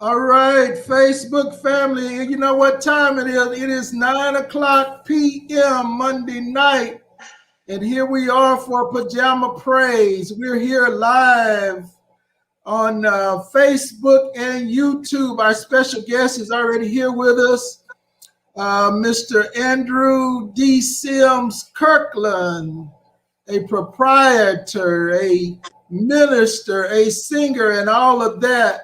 All right, Facebook family, you know what time it is? It is 9 o'clock p.m. Monday night, and here we are for Pajama Praise. We're here live on Facebook and YouTube. Our special guest is already here with us, Mr. Andrew D. Sims-Kirkland, a proprietor, a minister, a singer, and all of that.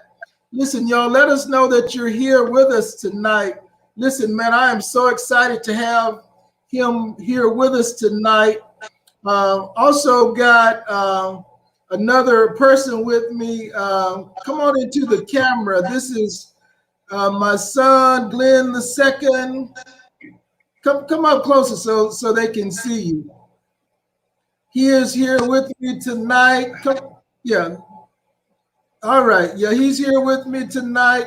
Listen, y'all, let us know that you're here with us tonight. Listen, man, I am so excited to have him here with us tonight. Also got another person with me. Come on into the camera. This is my son, Glenn II. Come up closer so they can see you. He is here with me tonight. Yeah. All right. Yeah, he's here with me tonight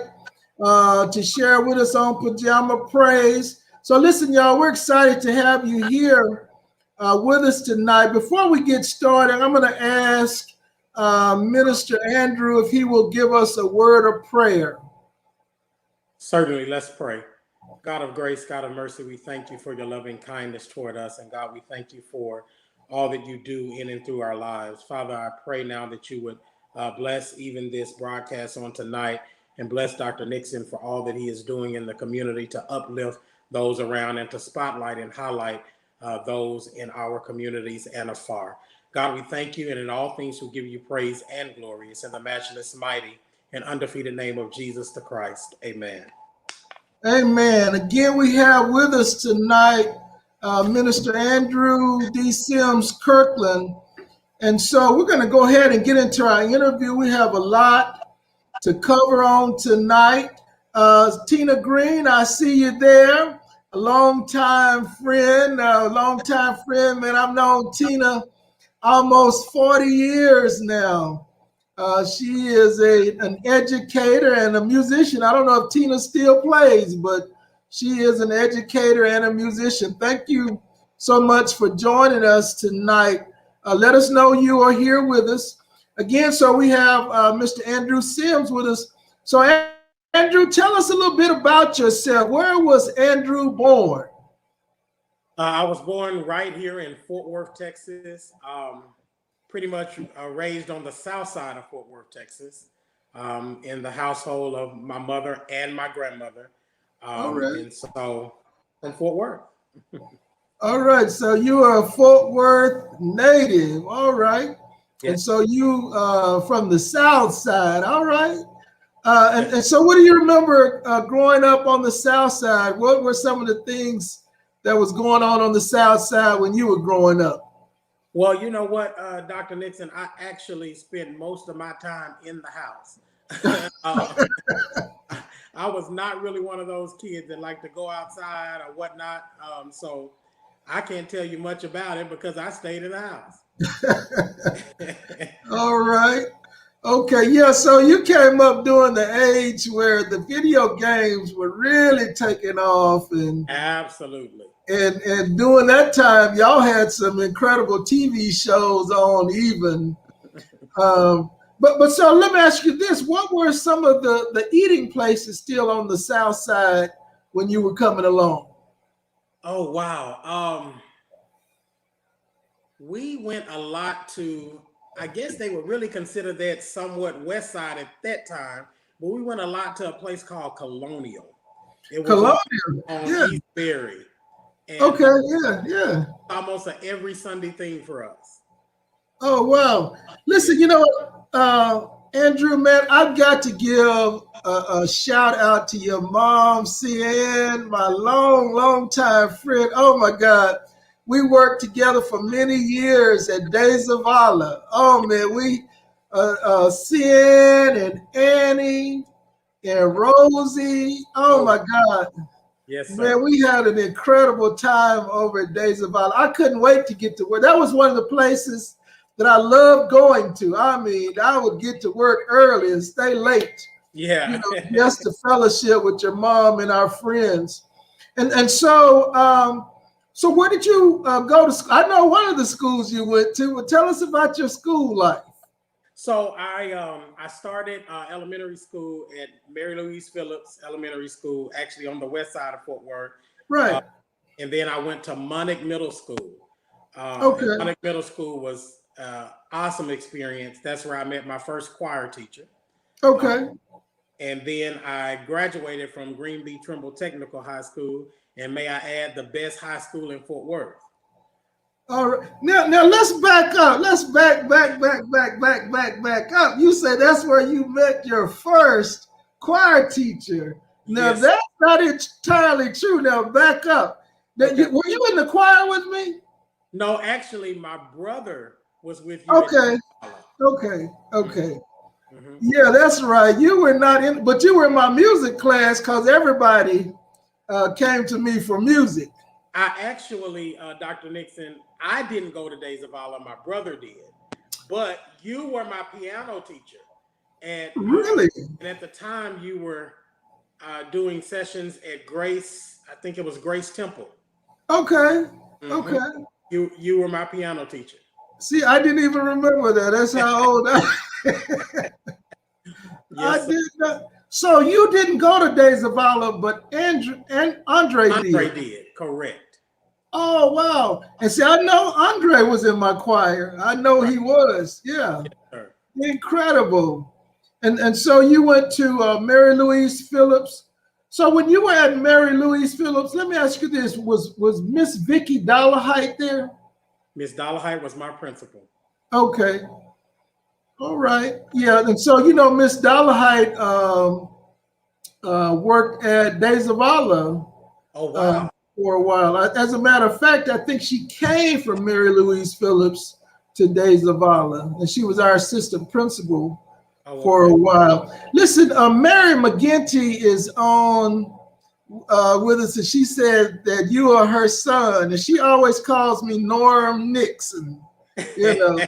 to share with us on Pajama Praise. So listen, y'all, we're excited to have you here with us tonight. Before we get started, I'm going to ask Minister Andrew if he will give us a word of prayer. Certainly. Let's pray. God of grace, God of mercy, we thank you for your loving kindness toward us. And God, we thank you for all that you do in and through our lives. Father, I pray now that you would bless even this broadcast on tonight, and bless Dr. Nixon for all that he is doing in the community to uplift those around and to spotlight and highlight those in our communities and afar. God, we thank you, and in all things we give you praise and glory. It's in the matchless, mighty, and undefeated name of Jesus the Christ. Amen. Amen. Again, we have with us tonight Minister Andrew D. Sims-Kirkland. And so we're going to go ahead and get into our interview. We have a lot to cover on tonight. Tina Green, I see you there. A longtime friend, man. I've known Tina almost 40 years now. She is an educator and a musician. I don't know if Tina still plays, but she is an educator and a musician. Thank you so much for joining us tonight. Let us know you are here with us. Again, so we have Mr. Andrew Sims with us. So Andrew, tell us a little bit about yourself. Where was Andrew born? I was born right here in Fort Worth, Texas. Pretty much raised on the south side of Fort Worth, Texas, in the household of my mother and my grandmother. All right. And so from Fort Worth. All right, so you are a Fort Worth native. All right. Yes. And so you from the south side. All right. And so what do you remember growing up on the south side? What were some of the things that was going on the south side when you were growing up? Well, you know what, Dr. Nixon, I actually spent most of my time in the house. I was not really one of those kids that like to go outside or whatnot. So I can't tell you much about it because I stayed in the house. All right. Okay. Yeah. So you came up during the age where the video games were really taking off, and absolutely. And during that time, y'all had some incredible TV shows on even. But so let me ask you this: what were some of the eating places still on the south side when you were coming along? Oh, wow. We went a lot to, I guess they would really consider that somewhat west side at that time, but we went a lot to a place called Colonial. It was Colonial, on East Berry. And okay, yeah. Almost every Sunday thing for us. Oh, wow. Listen, you know, Andrew, man, I've got to give a shout out to your mom, CN, my long time friend. Oh, my God. We worked together for many years at Days of Allah. Oh, man, we, CN and Annie and Rosie. Oh, my God. Yes, sir. Man, we had an incredible time over at Days of Allah. I couldn't wait to get to work. That was one of the places that I loved going to. I mean, I would get to work early and stay late. Yeah. You know, just to fellowship with your mom and our friends. And so, so where did you go to school? I know one of the schools you went to. Well, tell us about your school life. So I started elementary school at Mary Louise Phillips Elementary School, actually on the west side of Fort Worth. Right. And then I went to Monnick Middle School. Okay. Monnick Middle School was awesome experience. That's where I met my first choir teacher. Okay. And then I graduated from Green Bee Trimble Technical High School, and may I add, the best high school in Fort Worth. All right. Now let's back up. Let's back up. You say that's where you met your first choir teacher. Now Yes. that's not entirely true. Now back up. Okay. Were you in the choir with me? No, actually, my brother was with you. Okay. Mm-hmm. Yeah, that's right. You were not in, but you were in my music class because everybody came to me for music. I actually, Dr. Nixon, I didn't go to Days of Allah. My brother did, but you were my piano teacher. And really? And at the time, you were doing sessions at Grace. I think it was Grace Temple. Okay. Mm-hmm. Okay. You were my piano teacher. See, I didn't even remember that. That's how old I Yes, I did not. So you didn't go to Days of Allah, but Andre did. Andre did, correct. Oh, wow. And see, I know Andre was in my choir. I know he was. Yeah. Yes, sir. Incredible. And so you went to Mary Louise Phillips. So when you were at Mary Louise Phillips, let me ask you this: was Miss Vicky Dollahite there? Miss Dollahite was my principal. Okay. All right. Yeah. And so Miss Dollahite worked at Days of Allah. Oh wow. For a while. As a matter of fact, I think she came from Mary Louise Phillips to Days of Allah, and she was our assistant principal for a while. Listen, Mary McGinty is on with us, and she said that you are her son, and she always calls me Norm Nixon. You know.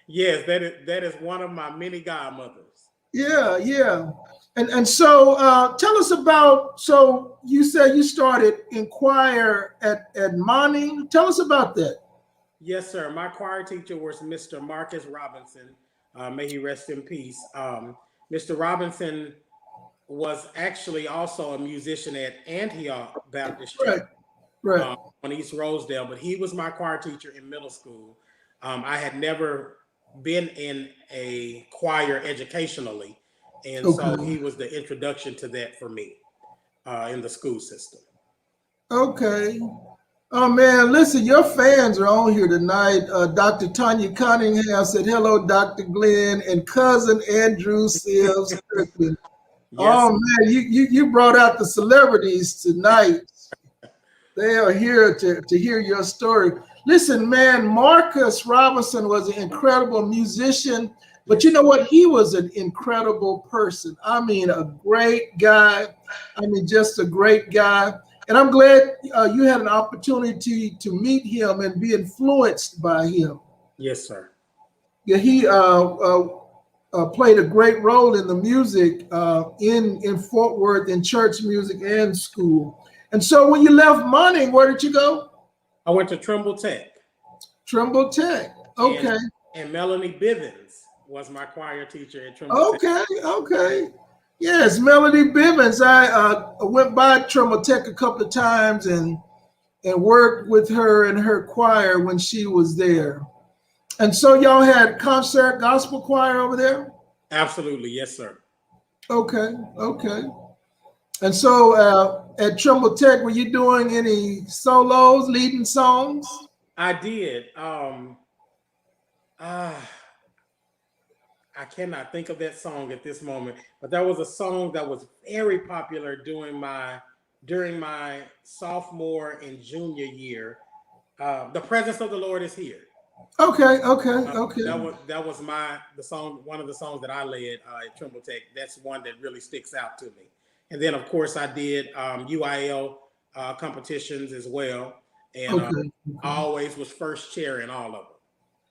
Yes, that is one of my many godmothers. Yeah. And so tell us about, so you said you started in choir at Monning. Tell us about that. Yes, sir. My choir teacher was Mr. Marcus Robinson. May he rest in peace. Mr. Robinson was actually also a musician at Antioch Baptist Church on East Rosedale, but he was my choir teacher in middle school. I had never been in a choir educationally. And so he was the introduction to that for me in the school system. Okay. Oh, man, listen, your fans are on here tonight. Dr. Tanya Cunningham said, hello, Dr. Glenn and cousin Andrew Sims-Kirkland. Yes. Oh, man, you brought out the celebrities tonight. They are here to hear your story. Listen, man, Marcus Robinson was an incredible musician. But you know what? He was an incredible person. I mean, a great guy. I mean, just a great guy. And I'm glad you had an opportunity to meet him and be influenced by him. Yes, sir. Yeah, he played a great role in the music in Fort Worth, in church music and school. And so when you left Monning, where did you go? I went to Trimble Tech. Trimble Tech. Okay. And Melanie Bivens was my choir teacher at Trimble Tech. Okay. Yes, Melanie Bivens. I went by Trimble Tech a couple of times and worked with her in her choir when she was there. And so y'all had concert gospel choir over there? Absolutely, yes, sir. Okay. And so at Trimble Tech, were you doing any solos, leading songs? I did. I cannot think of that song at this moment, but there was a song that was very popular during my sophomore and junior year. The Presence of the Lord is Here. Okay. That was the song, one of the songs that I led at Trimble Tech. That's one that really sticks out to me. And then, of course, I did UIL competitions as well, and I always was first chair in all of them.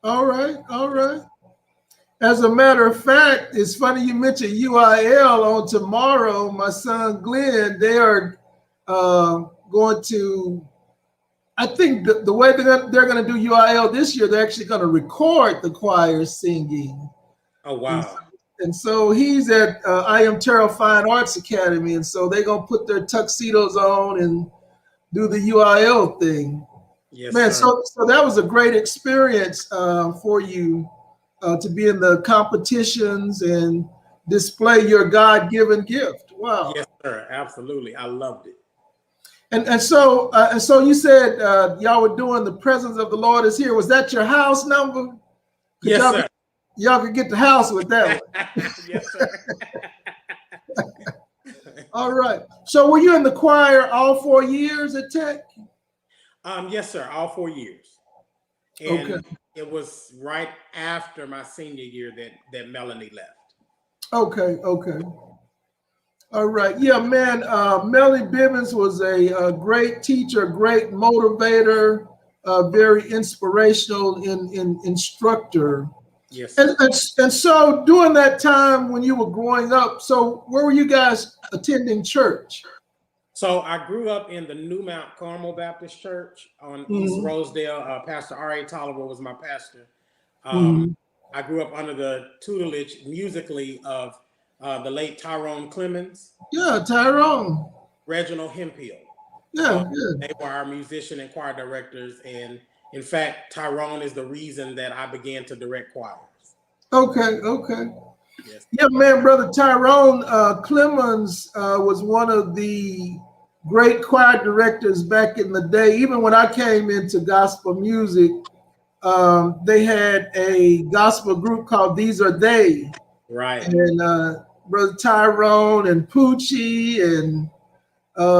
All right. As a matter of fact, it's funny you mentioned UIL. On tomorrow, my son Glenn, they are going to, I think the way they're going to do UIL this year, they're actually going to record the choir singing. Oh, wow. And so he's at I Am Terrell Fine Arts Academy, and so they're gonna put their tuxedos on and do the UIL thing. Yes, Man, sir. so that was a great experience for you to be in the competitions and display your God-given gift. Wow. Yes, sir. Absolutely. I loved it. And so you said y'all were doing The Presence of the Lord is Here. Was that your house number? Yes, sir. Y'all could get the house with that one. Yes, sir. All right. So were you in the choir all 4 years at Tech? Yes, sir. All 4 years. And Okay. it was right after my senior year that Melanie left. Okay. All right. Yeah, man. Melanie Bibbins was a great teacher, great motivator, very inspirational instructor. Yes, sir. And so during that time when you were growing up, so where were you guys attending church? So I grew up in the New Mount Carmel Baptist Church on East Rosedale. Pastor R.A. Tolliver was my pastor. I grew up under the tutelage musically of the late Tyrone Clemens. Yeah, Tyrone. Reginald Hemphill. Yeah. They were our musician and choir directors. And in fact, Tyrone is the reason that I began to direct choirs. Okay. Yes. Yeah, man, Brother Tyrone Clemens was one of the great choir directors back in the day. Even when I came into gospel music, they had a gospel group called These Are They. Right. And Brother Tyrone and Poochie and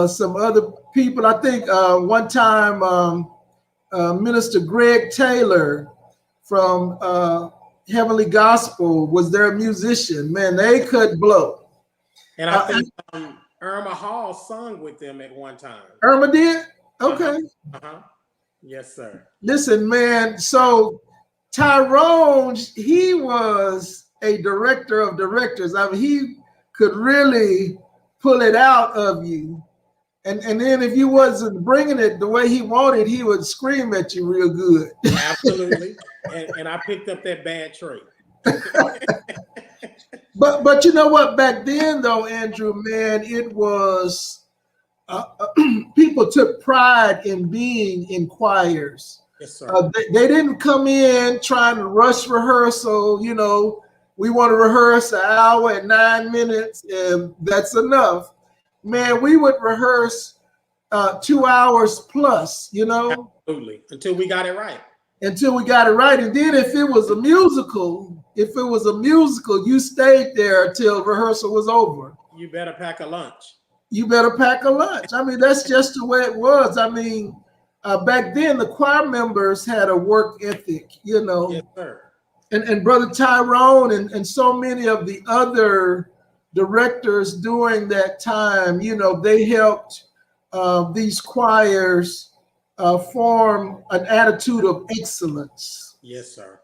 some other people. I think one time Minister Greg Taylor from Heavenly Gospel was their musician. Man, they could blow. And I think Irma Hall sung with them at one time. Irma did? Okay. Yes, sir. Listen, man, so Tyrone, he was a director of directors. I mean, he could really pull it out of you. And then if you wasn't bringing it the way he wanted, he would scream at you real good. Absolutely. And I picked up that bad trait. But you know what? Back then, though, Andrew, man, it was people took pride in being in choirs. Yes, sir. They didn't come in trying to rush rehearsal. You know, we want to rehearse an hour and 9 minutes, and that's enough. Man, we would rehearse 2 hours plus, you know. Absolutely. Until we got it right. And then if it was a musical, you stayed there till rehearsal was over. You better pack a lunch. I mean, that's just the way it was. I mean, back then the choir members had a work ethic, you know. Yes, sir. And Brother Tyrone and so many of the other directors during that time, you know, they helped these choirs form an attitude of excellence. Yes, sir.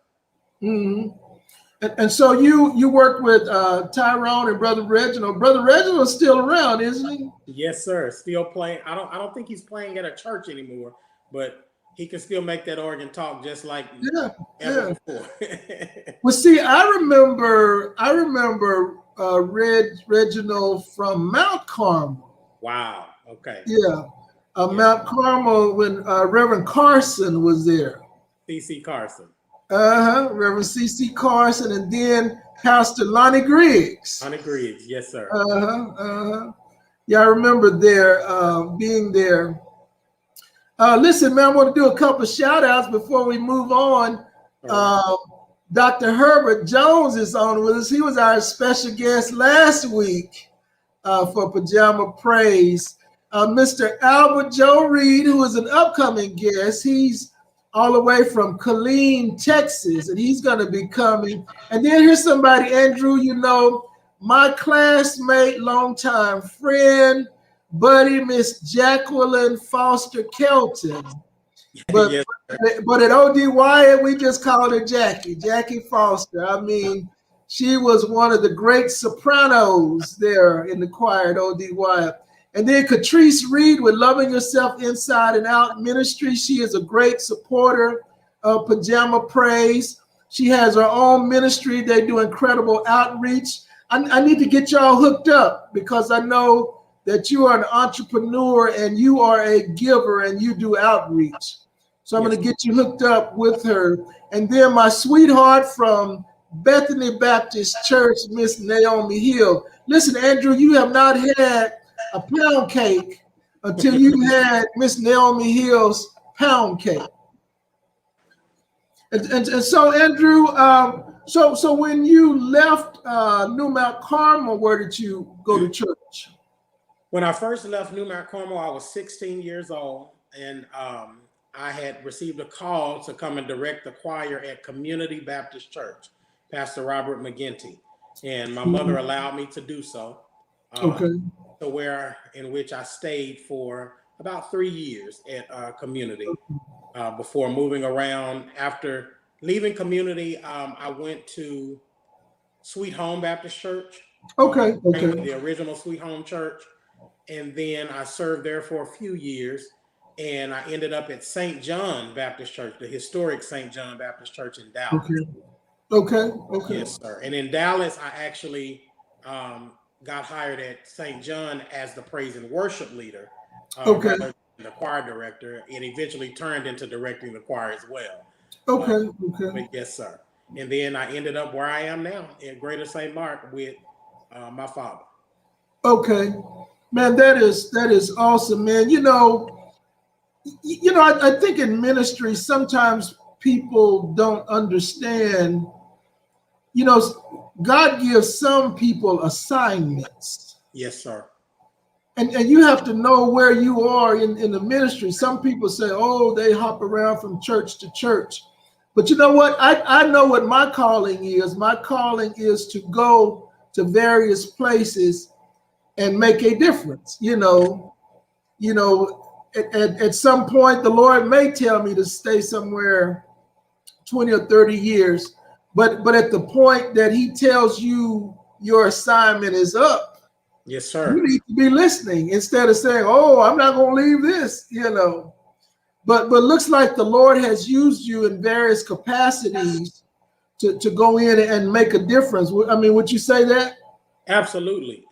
And so you worked with Tyrone and Brother Reginald. Brother Reginald is still around, isn't he? Yes, sir. Still playing. I don't think he's playing at a church anymore, but he can still make that organ talk just like ever before. Well, see, I remember Reginald from Mount Carmel. Wow. Okay. Yeah. Mount Carmel when Reverend Carson was there. C.C. Carson. Reverend C.C. Carson, and then Pastor Lonnie Griggs. Lonnie Griggs, yes, sir. Yeah, I remember being there. Listen, man, I want to do a couple of shout outs before we move on. Dr. Herbert Jones is on with us. He was our special guest last week for Pajama Praise. Mr. Albert Joe Reed, who is an upcoming guest, he's all the way from Killeen, Texas, and he's going to be coming. And then here's somebody, Andrew, you know, my classmate, longtime friend, buddy, Miss Jacqueline Foster Kelton. But, yes. but at O.D. Wyatt, we just called her Jackie Foster. I mean, she was one of the great sopranos there in the choir at O.D. Wyatt. And then Catrice Reed with Loving Yourself Inside and Out Ministry. She is a great supporter of Pajama Praise. She has her own ministry. They do incredible outreach. I need to get y'all hooked up because I know that you are an entrepreneur and you are a giver and you do outreach. So I'm going to get you hooked up with her. And then my sweetheart from Bethany Baptist Church, Miss Naomi Hill. Listen, Andrew, you have not had a pound cake until you had Miss Naomi Hill's pound cake. And so, Andrew, so when you left New Mount Carmel, where did you go to church? When I first left New Mount Carmel, I was 16 years old, and I had received a call to come and direct the choir at Community Baptist Church, Pastor Robert McGinty, and my mother allowed me to do so. In which I stayed for about 3 years at Community before moving around. After leaving Community, I went to Sweet Home Baptist Church. The original Sweet Home Church. And then I served there for a few years, and I ended up at St. John Baptist Church, the historic St. John Baptist Church in Dallas. Okay. Yes, sir. And in Dallas, I actually got hired at St. John as the praise and worship leader, rather than the choir director. It eventually turned into directing the choir as well. But yes, sir. And then I ended up where I am now in Greater St. Mark with my father. Okay. Man, that is awesome, man. I think in ministry, sometimes people don't understand, God gives some people assignments. Yes, sir. And you have to know where you are in the ministry. Some people say, oh, they hop around from church to church. But you know what? I know what my calling is. My calling is to go to various places and make a difference. At some point, the Lord may tell me to stay somewhere 20 or 30 years, but at the point that he tells you your assignment is up, yes, sir, you need to be listening instead of saying, oh, I'm not going to leave this, But looks like the Lord has used you in various capacities to go in and make a difference. I mean, would you say that? Absolutely.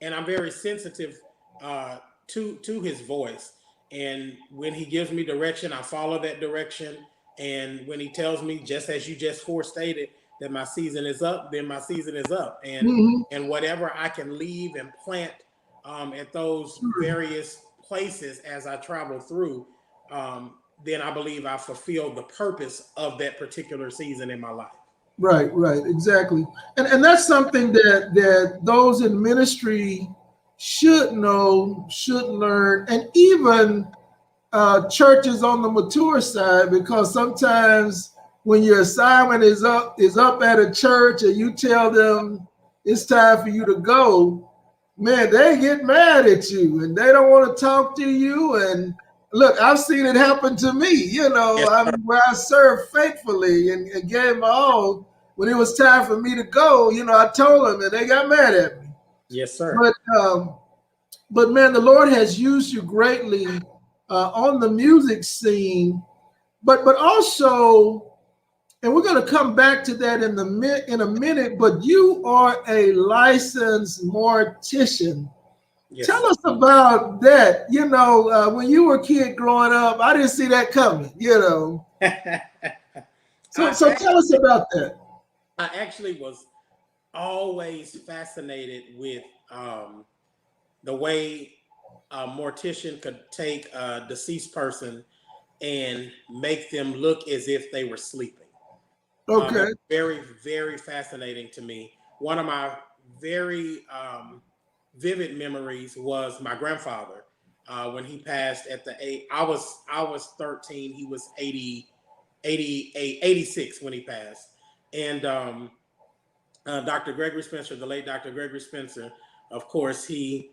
And I'm very sensitive to his voice. And when he gives me direction, I follow that direction. And when he tells me, just as you just forestated, that my season is up, then my season is up. And and whatever I can leave and plant at those various places as I travel through, then I believe I fulfilled the purpose of that particular season in my life. Right, exactly. And that's something that those in ministry should know, should learn, and even churches on the mature side, because sometimes when your assignment is up at a church and you tell them it's time for you to go, man, they get mad at you and they don't want to talk to you. And look, I've seen it happen to me, where I served faithfully and gave my all. When it was time for me to go, I told them and they got mad at me. Yes, sir. But man, the Lord has used you greatly on the music scene, but also, and we're going to come back to that in a minute, but you are a licensed mortician. Yes. Tell us about that. When you were a kid growing up, I didn't see that coming, So tell us about that. I actually was always fascinated with the way a mortician could take a deceased person and make them look as if they were sleeping. Okay. Very, very fascinating to me. One of my very vivid memories was my grandfather when he passed at the age. I was 13. He was 86 when he passed. And Dr. Gregory Spencer, the late Dr. Gregory Spencer, of course, he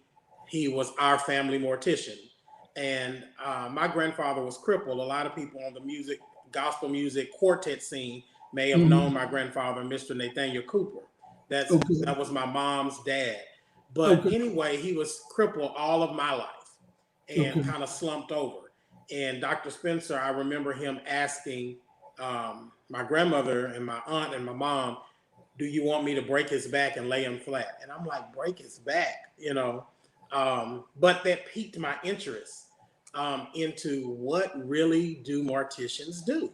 was our family mortician. And my grandfather was crippled. A lot of people on the gospel music quartet scene may have known my grandfather, Mr. Nathaniel Cooper. That was my mom's dad. But anyway, he was crippled all of my life and kind of slumped over. And Dr. Spencer, I remember him asking my grandmother and my aunt and my mom, do you want me to break his back and lay him flat? And I'm like, break his back, you know? But that piqued my interest into what really do morticians do.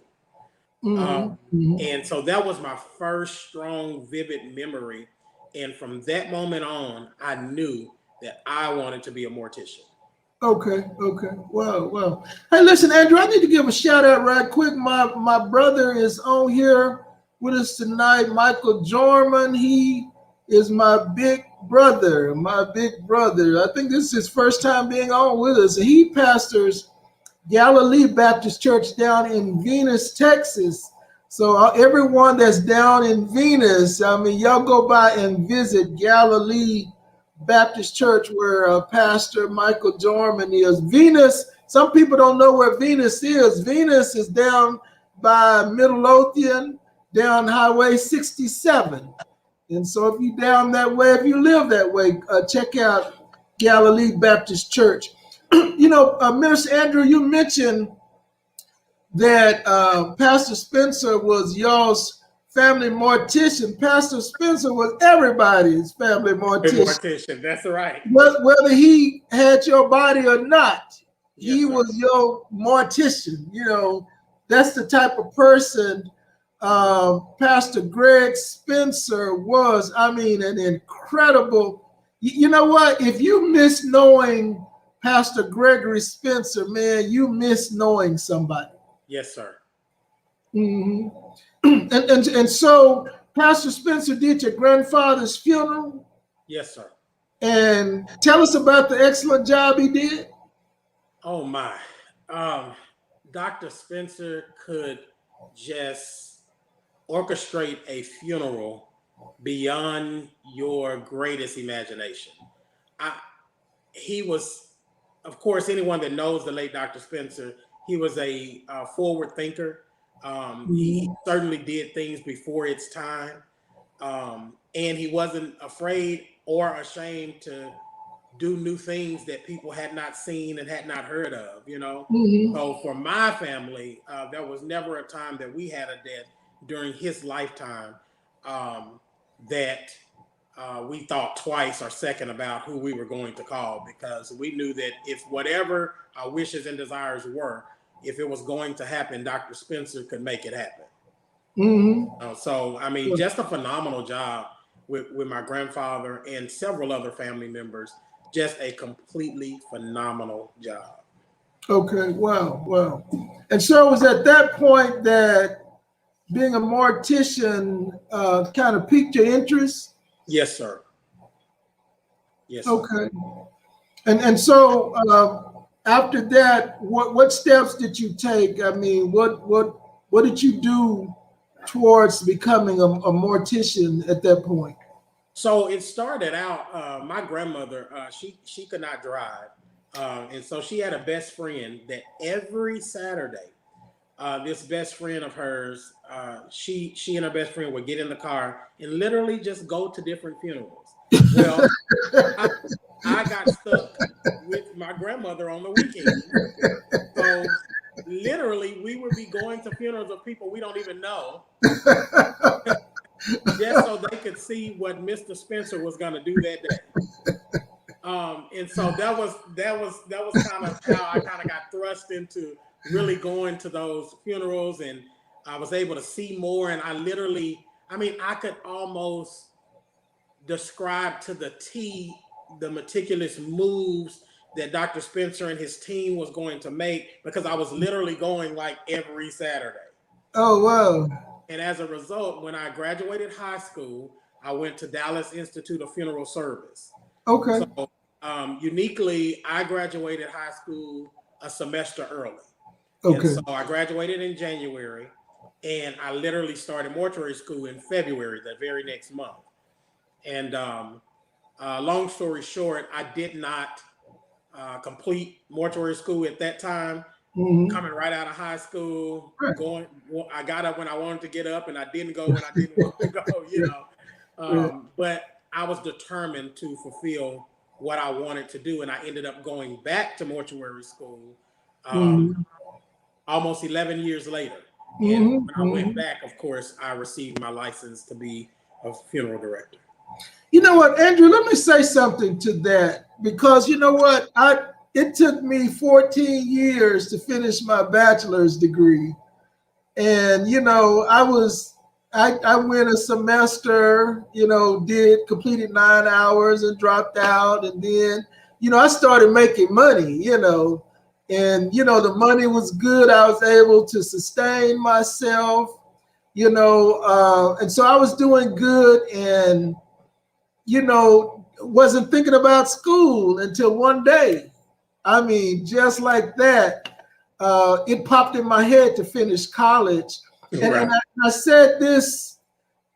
And so that was my first strong, vivid memory. And from that moment on, I knew that I wanted to be a mortician. Okay. Wow. Hey, listen, Andrew, I need to give a shout out right quick. My brother is on here with us tonight, Michael Jorman. He is my big brother. I think this is his first time being on with us. He pastors Galilee Baptist Church down in Venus, Texas. So everyone that's down in Venus, I mean, y'all go by and visit Galilee Baptist Church where Pastor Michael Jorman is. Venus, some people don't know where Venus is. Venus is down by Midlothian, down Highway 67. And so if you're down that way, if you live that way, check out Galilee Baptist Church. You know, Minister Andrew, you mentioned that Pastor Spencer was y'all's family mortician. Pastor Spencer was everybody's family mortician. That's right. Whether he had your body or not, Yes, he sir. was your mortician. You know, that's the type of person Pastor Greg Spencer was. I mean, an incredible. You know what? If you miss knowing Pastor Gregory Spencer, man, you miss knowing somebody. Yes, sir. And so Pastor Spencer did your grandfather's funeral. Yes, sir. And tell us about the excellent job he did. Oh my. Dr. Spencer could just orchestrate a funeral beyond your greatest imagination. He was, of course, anyone that knows the late Dr. Spencer, he was a forward thinker. He certainly did things before its time. And he wasn't afraid or ashamed to do new things that people had not seen and had not heard of, you know? So for my family, there was never a time that we had a death during his lifetime that we thought twice or second about who we were going to call, because we knew that if whatever our wishes and desires were, if it was going to happen, Dr. Spencer could make it happen. So, I mean, just a phenomenal job with my grandfather and several other family members. Just a completely phenomenal job. Okay, wow. And so it was at that point that being a mortician kind of piqued your interest? Yes, sir. Yes, sir. Okay. And so after that, what steps did you take? I mean, what did you do towards becoming a mortician at that point? So it started out, my grandmother, she could not drive. And so she had a best friend that every Saturday, this best friend of hers, she and her best friend would get in the car and literally just go to different funerals. Well, I got stuck with my grandmother on the weekend. So literally we would be going to funerals of people we don't even know. Just so they could see what Mr. Spencer was going to do that day. And so that was kind of how I kind of got thrust into really going to those funerals, and I was able to see more. And I could almost describe to the T the meticulous moves that Dr. Spencer and his team was going to make, because I was literally going like every Saturday. Oh, wow. And as a result, when I graduated high school, I went to Dallas Institute of Funeral Service. Okay. So uniquely, I graduated high school a semester early. Okay. And so I graduated in January, and I literally started mortuary school in February, the very next month. And long story short, I did not complete mortuary school at that time. Coming right out of high school, I got up when I wanted to get up, and I didn't go when I didn't want to go, you know. But I was determined to fulfill what I wanted to do, and I ended up going back to mortuary school almost 11 years later. And when I went back, of course, I received my license to be a funeral director. You know what, Andrew, let me say something to that, because you know what? It took me 14 years to finish my bachelor's degree. And, you know, I went a semester, you know, completed 9 hours and dropped out. And then, you know, I started making money, you know, and, you know, the money was good. I was able to sustain myself, you know, and so I was doing good, and, you know, wasn't thinking about school until one day. I mean, just like that, it popped in my head to finish college. And I said this,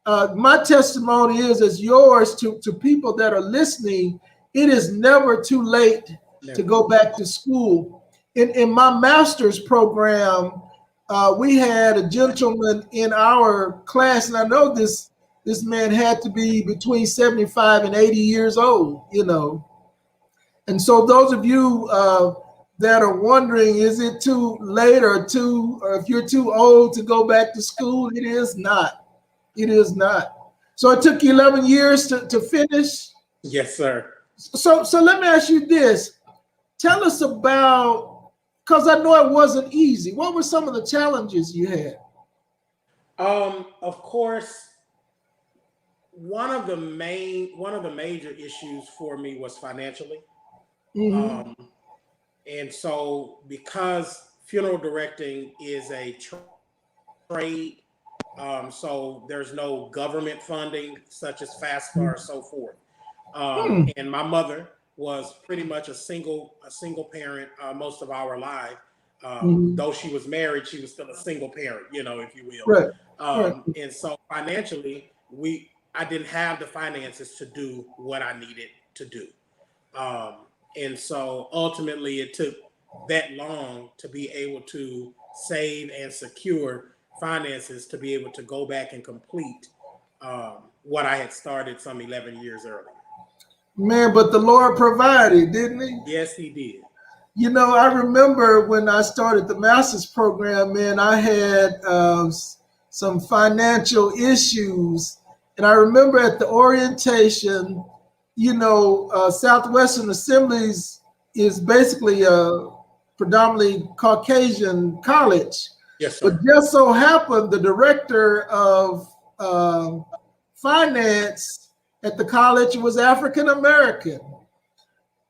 my testimony is as yours to people that are listening. It is never too late to go back to school. In my master's program, we had a gentleman in our class, and I know this man had to be between 75 and 80 years old, you know. And so those of you that are wondering, is it too late or if you're too old to go back to school? It is not. It is not. So it took you 11 years to finish? Yes, sir. So let me ask you this. Tell us about, because I know it wasn't easy. What were some of the challenges you had? Of course, one of the major issues for me was financially. And so because funeral directing is a trade, so there's no government funding such as FAFSA or so forth. And my mother was pretty much a single parent most of our life. Though she was married, she was still a single parent, you know, if you will. Right. And so financially, I didn't have the finances to do what I needed to do. And so ultimately it took that long to be able to save and secure finances to be able to go back and complete what I had started some 11 years earlier. Man, but the Lord provided, didn't he? Yes, he did. You know, I remember when I started the master's program, man, I had some financial issues. And I remember at the orientation, you know, Southwestern Assemblies is basically a predominantly Caucasian college. Yes, sir. But just so happened the director of finance at the college was African American.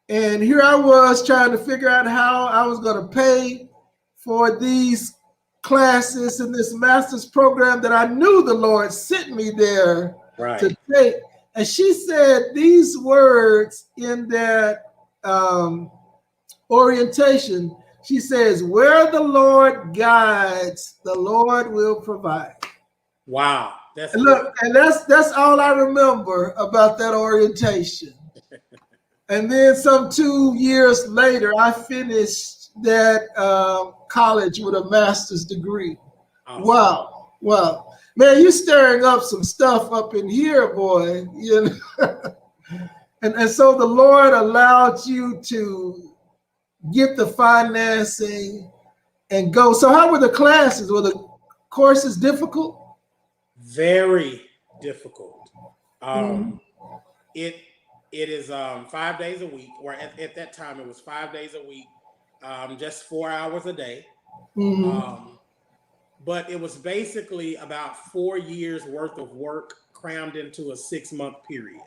And here I was trying to figure out how I was going to pay for these classes in this master's program that I knew the Lord sent me there to take. And she said these words in that orientation. She says, "Where the Lord guides, the Lord will provide." Wow. That's all I remember about that orientation. And then some 2 years later, I finished that college with a master's degree. Awesome. Wow. Man, you stirring up some stuff up in here, boy. You know? and so the Lord allowed you to get the financing and go. So how were the classes? Were the courses difficult? Very difficult. It is 5 days a week, or at that time it was 5 days a week, just 4 hours a day. But it was basically about 4 years worth of work crammed into a 6-month period.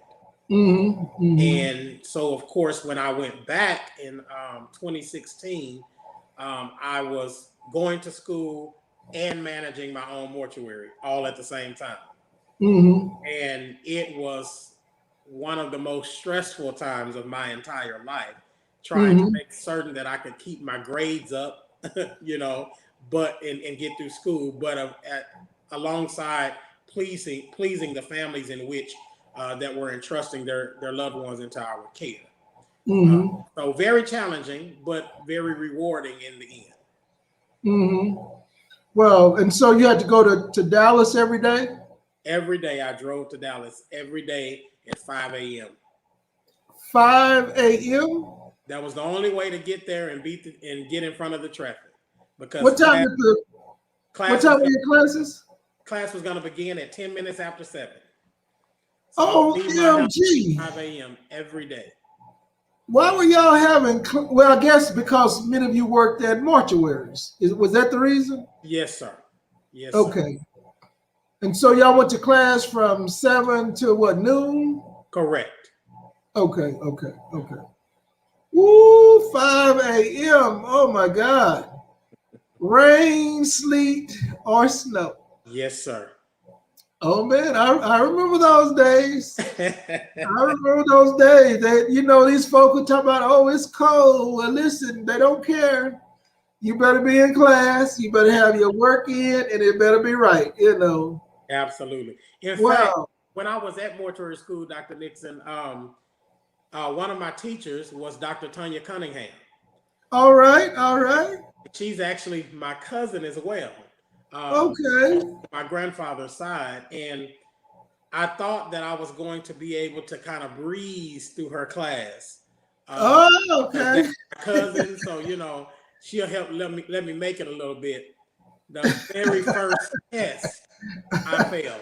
And so, of course, when I went back in 2016, I was going to school and managing my own mortuary all at the same time. And it was one of the most stressful times of my entire life, trying to make certain that I could keep my grades up, you know, and get through school, but alongside pleasing the families in which that were entrusting their loved ones into our care. So very challenging, but very rewarding in the end. Well, and so you had to go to Dallas every day? Every day I drove to Dallas every day at 5 a.m. 5 a.m.? That was the only way to get there and get in front of the traffic. Because what time What time are your classes? Class was going to begin at 10 minutes after 7. So OMG. 5 a.m. every day. Why were y'all having, well, I guess because many of you worked at mortuaries. Was that the reason? Yes, sir. Yes, okay. Sir. And so y'all went to class from 7 to what, noon? Correct. Okay. Woo, 5 a.m. Oh my God. Rain, sleet, or snow. Yes, sir. Oh man, I remember those days. I remember those days that, these folk would talk about, oh, it's cold. Well, listen, they don't care. You better be in class. You better have your work in, and it better be right, Absolutely. In fact, when I was at Mortuary School, Dr. Nixon, one of my teachers was Dr. Tanya Cunningham. All right. She's actually my cousin as well. Okay. My grandfather's side. And I thought that I was going to be able to kind of breeze through her class. Okay. My cousin, so she'll help let me make it a little bit. The very first test, I failed.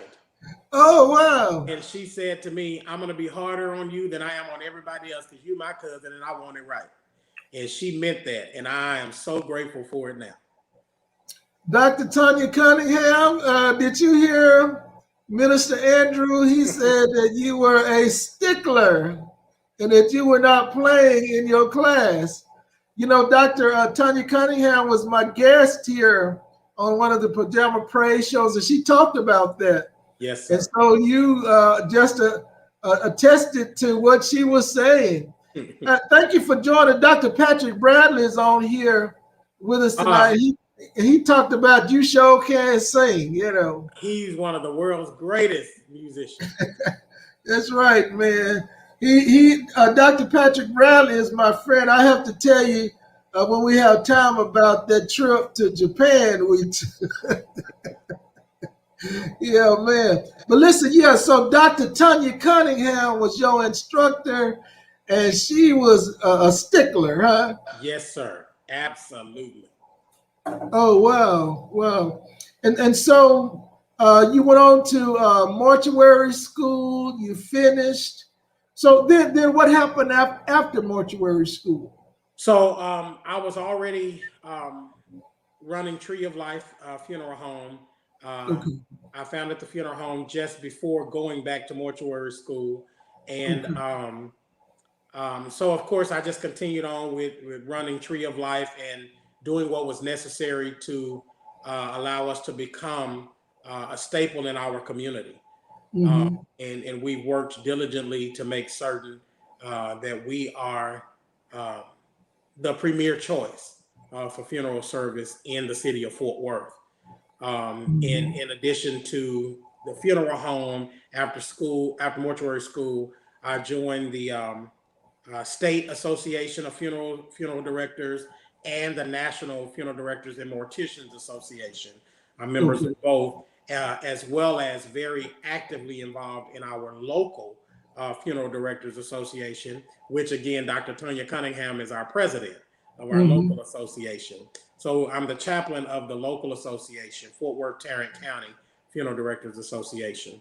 Oh wow! And she said to me, "I'm going to be harder on you than I am on everybody else because you're my cousin and I want it right." And she meant that, and I am so grateful for it now. Dr. Tanya Cunningham, did you hear Minister Andrew? He said that you were a stickler and that you were not playing in your class. Dr. Tanya Cunningham was my guest here on one of the Pajama Praise shows, and she talked about that. Yes, sir. And so you just attested to what she was saying. Thank you for joining. Dr. Patrick Bradley is on here with us tonight. He talked about you sure can sing, He's one of the world's greatest musicians. That's right, man. Dr. Patrick Bradley is my friend. I have to tell you, when we have time about that trip to Japan, yeah, man. But listen, so Dr. Tanya Cunningham was your instructor, and she was a stickler, huh? Yes, sir. Absolutely. Oh, wow. And so you went on to mortuary school, you finished. So then what happened after mortuary school? So I was already running Tree of Life funeral home. Okay. I founded the funeral home just before going back to mortuary school. And so, of course, I just continued on with running Tree of Life and doing what was necessary to allow us to become a staple in our community. And we worked diligently to make certain that we are the premier choice for funeral service in the city of Fort Worth. In addition to the funeral home, after mortuary school, I joined the State Association of Funeral Directors and the National Funeral Directors and Morticians Association. I'm members of both, as well as very actively involved in our local Funeral Directors Association, which again, Dr. Tanya Cunningham is our president of our local association. So I'm the chaplain of the local association, Fort Worth Tarrant County Funeral Directors Association.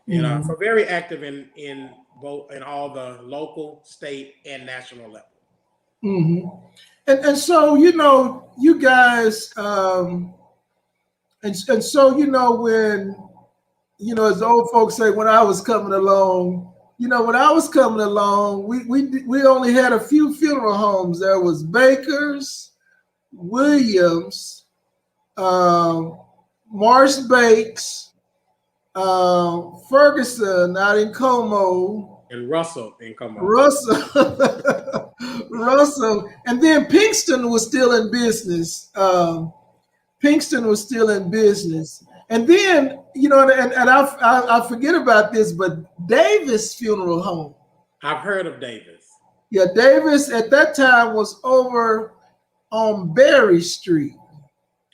And so very active in all the local, state, and national level. And so, you guys, and so, when, as the old folks say, when I was coming along, we only had a few funeral homes. There was Baker's, Williams, Marsh Bakes, Ferguson out in Como, and Russell in Como. Russell, and then Pinkston was still in business. And then, and I forget about this, but Davis Funeral Home. I've heard of Davis. Yeah, Davis at that time was over on Berry Street.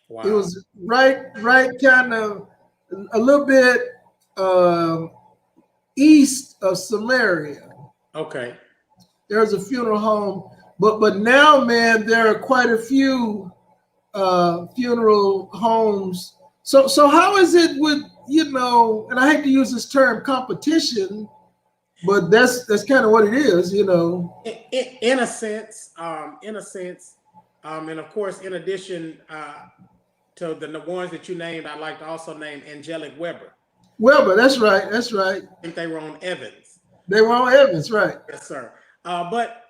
Wow. It was right kind of a little bit east of Samaria. Okay. There's a funeral home, but now, man, there are quite a few funeral homes So how is it with, and I hate to use this term competition, but that's kind of what it is, In a sense, and of course, in addition to the ones that you named, I'd like to also name Angelic Weber. Weber, that's right. I think they were on Evans. They were on Evans, right? Yes, sir. But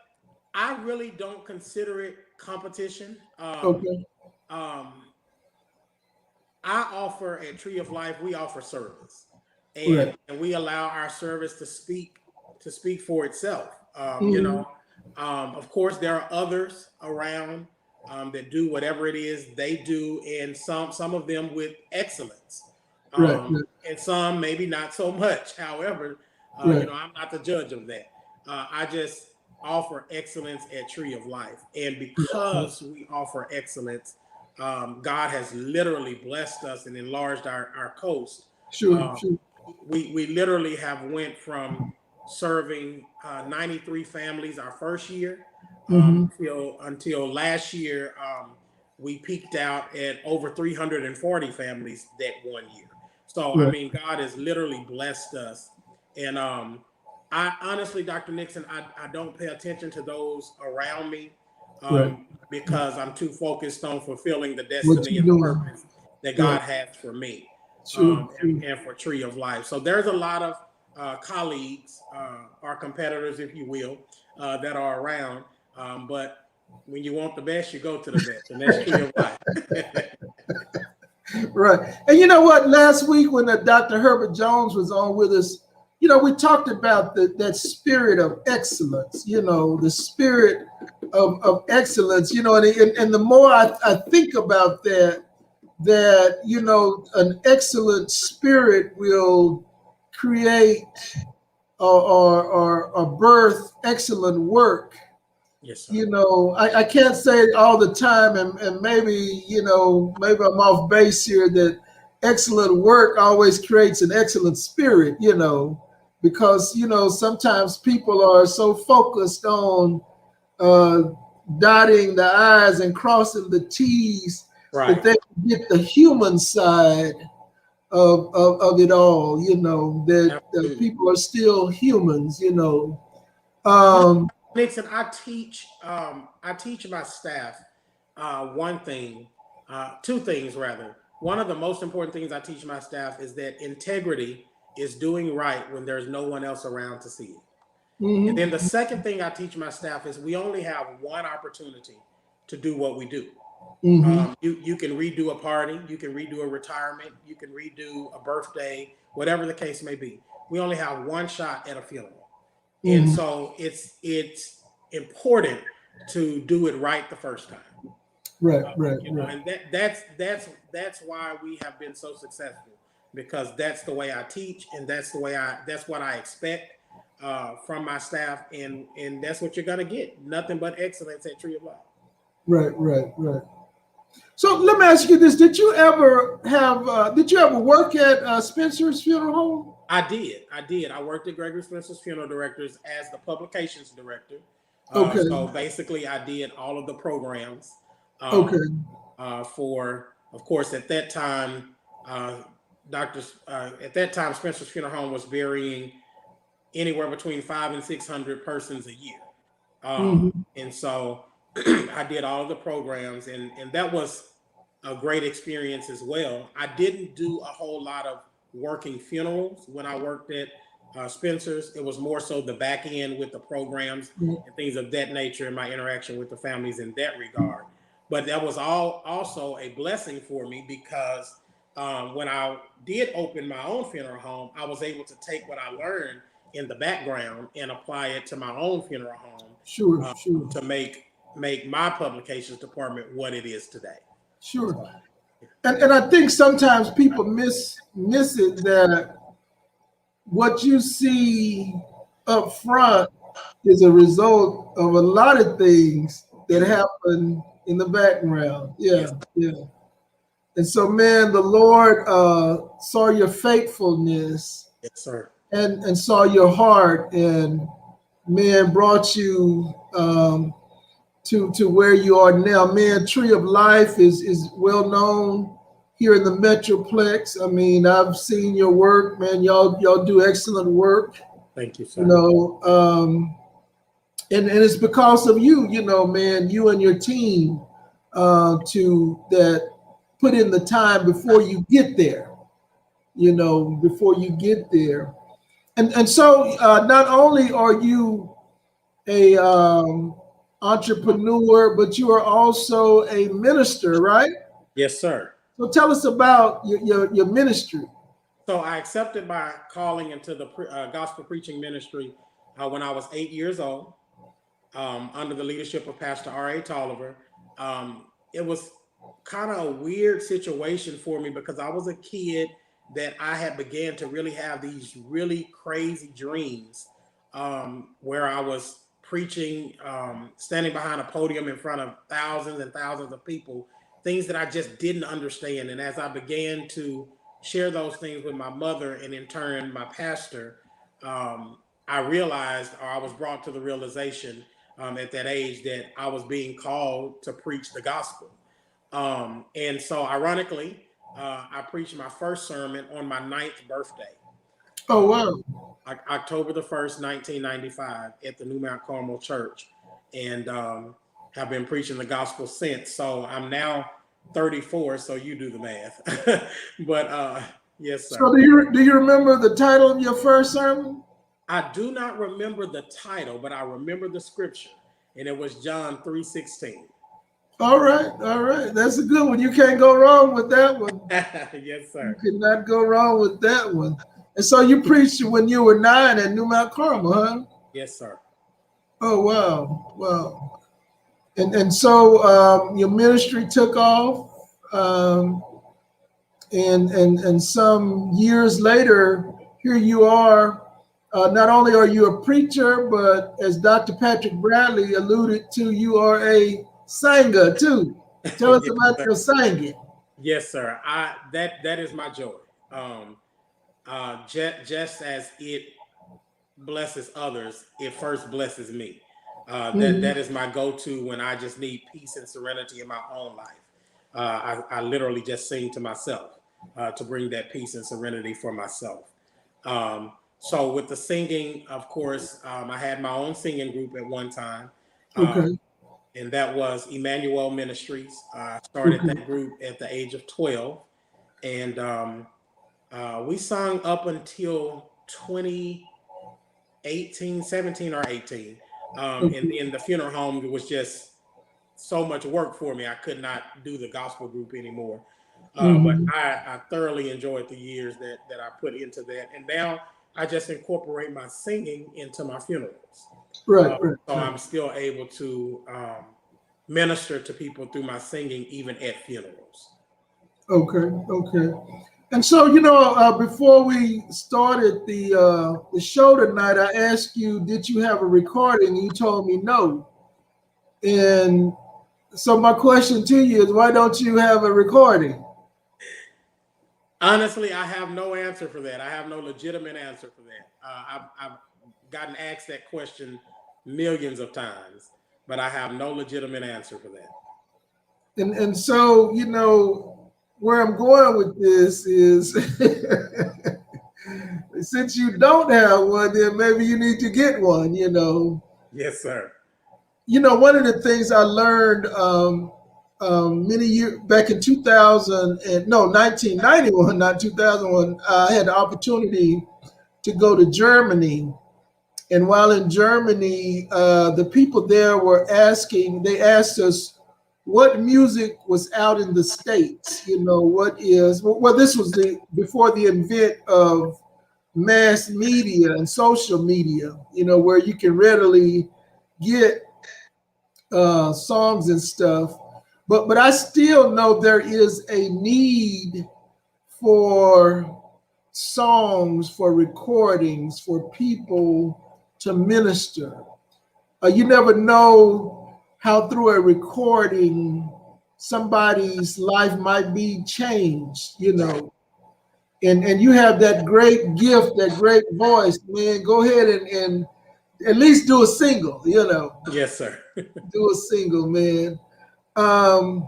I really don't consider it competition. Okay. I offer at Tree of Life, we offer service, Right. and we allow our service to speak for itself. Of course, there are others around that do whatever it is they do, and some of them with excellence, Right. and some maybe not so much. However, Right. I'm not the judge of that. I just offer excellence at Tree of Life, and because we offer excellence, God has literally blessed us and enlarged our coast. Sure. We literally have went from serving 93 families our first year until last year. We peaked out at over 340 families that one year. So, Right. I mean, God has literally blessed us. And I honestly, Dr. Nixon, I don't pay attention to those around me because I'm too focused on fulfilling the destiny and the purpose that God has for me and for Tree of Life. So there's a lot of colleagues, our competitors, if you will, that are around. But when you want the best, you go to the best, and that's Tree of Life. Right. And you know what? Last week when Dr. Herbert Jones was on with us, we talked about that spirit of excellence, the spirit of excellence, and the more I think about that, an excellent spirit will create or birth excellent work. Yes, sir. I can't say it all the time, and maybe maybe I'm off base here, that excellent work always creates an excellent spirit, because sometimes people are so focused on dotting the I's and crossing the T's that they get the human side of it all, that people are still humans, Nixon, I teach my staff two things rather. One of the most important things I teach my staff is that integrity is doing right when there's no one else around to see it. And then the second thing I teach my staff is we only have one opportunity to do what we do. You can redo a party, you can redo a retirement, you can redo a birthday, whatever the case may be. We only have one shot at a funeral. And so it's important to do it right the first time. Right. And that's why we have been so successful, because that's the way I teach, and that's what I expect from my staff, and that's what you're gonna get. Nothing but excellence at Tree of Life. Right. So let me ask you this: Did you ever work at Spencer's Funeral Home? I did. I worked at Gregory Spencer's Funeral Directors as the publications director. So basically, I did all of the programs. For, of course, at that time, Spencer's Funeral Home was burying anywhere between 500 and 600 persons a year. And so I did all of the programs, and that was a great experience as well. I didn't do a whole lot of working funerals when I worked at Spencer's. It was more so the back end with the programs and things of that nature, and my interaction with the families in that regard. But that was also a blessing for me, because when I did open my own funeral home, I was able to take what I learned in the background and apply it to my own funeral home. To make my publications department what it is today. Sure. And I think sometimes people miss it, that what you see up front is a result of a lot of things that happen in the background. Yeah. And so, man, the Lord saw your faithfulness. Yes, sir. And saw your heart, and man, brought you to where you are now. Man, Tree of Life is well known here in the Metroplex. I mean, I've seen your work, man. Y'all do excellent work. Thank you, sir. You know, and it's because of you, you know, man, you and your team to that put in the time before you get there, you know, before you get there. And so not only are you a entrepreneur, but you are also a minister, right? Yes, sir. So tell us about your ministry. So I accepted my calling into the gospel preaching ministry when I was 8 years old, under the leadership of Pastor R.A. Tolliver. It was kind of a weird situation for me because I was a kid that I had began to really have these really crazy dreams where I was preaching, standing behind a podium in front of thousands and thousands of people, things that I just didn't understand. And as I began to share those things with my mother and in turn my pastor, I realized, or I was brought to the realization at that age, that I was being called to preach the gospel. And so ironically, I preached my first sermon on my 9th birthday. Oh, wow. October the 1st, 1995 at the New Mount Carmel Church, and have been preaching the gospel since. So I'm now 34, so you do the math. But yes, sir. So do you remember the title of your first sermon? I do not remember the title, but I remember the scripture, and it was John 3:16. All right. That's a good one. You can't go wrong with that one. Yes, sir. You cannot go wrong with that one. And so you preached when you were 9 at New Mount Carmel, huh? Yes, sir. Oh, wow. And so your ministry took off, and some years later, here you are. Not only are you a preacher, but as Dr. Patrick Bradley alluded to, you are a singer too. Tell us Yes, about sir. your singing. Yes, sir. That is my joy. Just as it blesses others, it first blesses me. That is my go-to when I just need peace and serenity in my own life. I literally just sing to myself to bring that peace and serenity for myself. So with the singing, of course, I had my own singing group at one time. Okay. And that was Emmanuel Ministries. I started that group at the age of 12. And we sung up until 2018, 17 or 18. And in the funeral home, it was just so much work for me. I could not do the gospel group anymore. But I thoroughly enjoyed the years that I put into that. And now I just incorporate my singing into my funerals. Right. So I'm still able to minister to people through my singing, even at funerals. Okay. And so, you know, before we started the show tonight, I asked you, did you have a recording? You told me no. And so my question to you is, why don't you have a recording? Honestly, I have no answer for that. I have no legitimate answer for that. I've gotten asked that question millions of times, but I have no legitimate answer for that. And so, you know, where I'm going with this is since you don't have one, then maybe you need to get one, you know. Yes, sir. You know, one of the things I learned many years back in 1991, not 2001, I had the opportunity to go to Germany. And while in Germany, the people there they asked us what music was out in the States, you know, this was before the advent of mass media and social media, you know, where you can readily get songs and stuff. But I still know there is a need for songs, for recordings, for people to minister. You never know how through a recording somebody's life might be changed, you know. And you have that great gift, that great voice, man. Go ahead and at least do a single, you know. Yes, sir. Do a single, man. Um,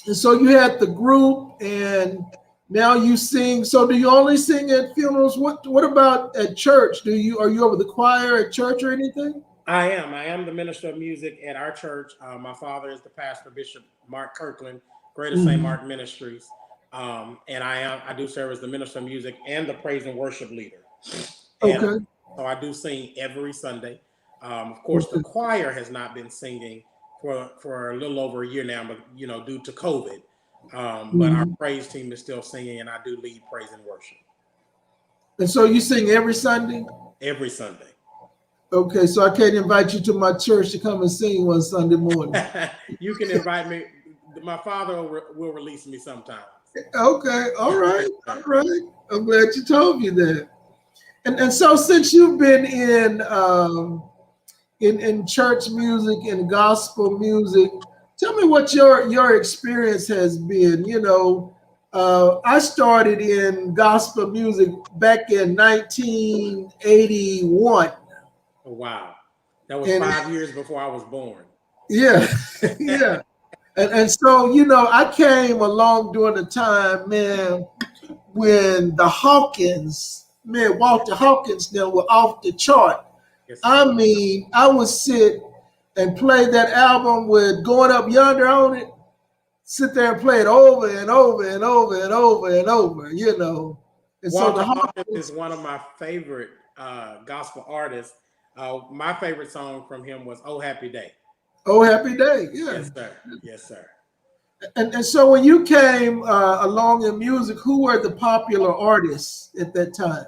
And so you had the group, and now you sing. So do you only sing at funerals? What about at church? Are you over the choir at church or anything? I am. I am the minister of music at our church. My father is the pastor, Bishop Mark Kirkland, Greater St. Mark Ministries. And I do serve as the minister of music and the praise and worship leader. And Okay. so I do sing every Sunday. Of course, the choir has not been singing for a little over a year now, but due to COVID. But our praise team is still singing, and I do lead praise and worship. And so you sing every Sunday? Every Sunday. Okay, so I can't invite you to my church to come and sing one Sunday morning. You can invite me. My father will release me sometime. Okay, all right. I'm glad you told me that. And so since you've been in church music and gospel music, tell me what your experience has been. I started in gospel music back in 1981. Oh, wow. That was 5 years before I was born. Yeah, yeah. And so, I came along during the time, man, when the Walter Hawkins, were off the chart. Yes, I mean, I would sit and play that album with Going Up Yonder on it, sit there and play it over and over and over and over and over, And Walter so the Hawkins is one of my favorite gospel artists. My favorite song from him was "Oh Happy Day." Oh Happy Day, yeah. Yes, sir. Yes, sir. And so when you came along in music, who were the popular artists at that time?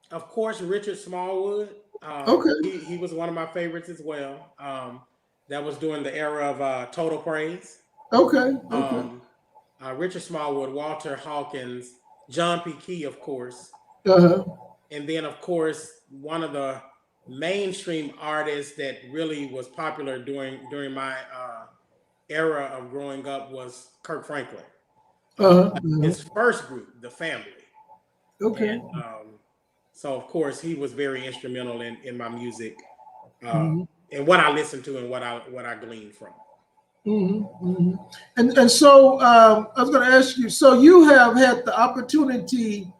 Of course, Richard Smallwood. Okay. He was one of my favorites as well. That was during the era of Total Praise. Okay. Richard Smallwood, Walter Hawkins, John P. Key, of course. And then, of course, one of the mainstream artists that really was popular during my era of growing up was Kirk Franklin. His first group, The Family. Okay. And, so, of course, he was very instrumental in my music and what I listened to and what I gleaned from. And so I was going to ask you, so you have had the opportunity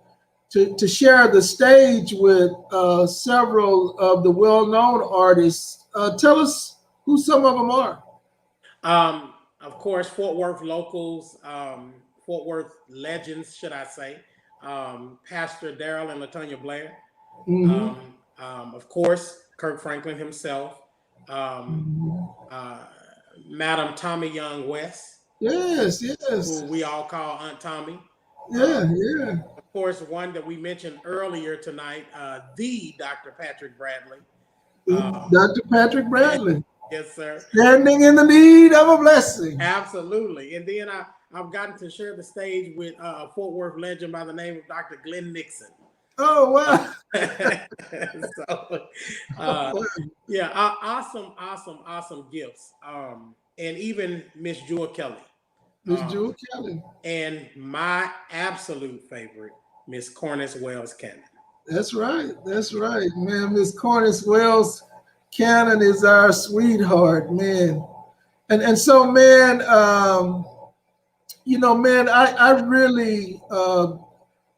to share the stage with several of the well-known artists. Tell us who some of them are. Of course, Fort Worth locals, Fort Worth legends, should I say. Pastor Darrell and LaTonya Blair. Of course, Kirk Franklin himself. Madam Tommy Young West. Yes. Who we all call Aunt Tommy. Yeah. Of course, one that we mentioned earlier tonight, the Dr. Patrick Bradley. Dr. Patrick Bradley. Yes, sir. Standing in the need of a blessing. Absolutely. And then I've gotten to share the stage with a Fort Worth legend by the name of Dr. Glenn Nixon. Oh, wow. Yeah, awesome gifts. And even Miss Jewel Kelly. Jewel Kelly. And my absolute favorite, Miss Cornice Wells Cannon. That's right, man. Miss Cornice Wells Cannon is our sweetheart, man. And so, man, I really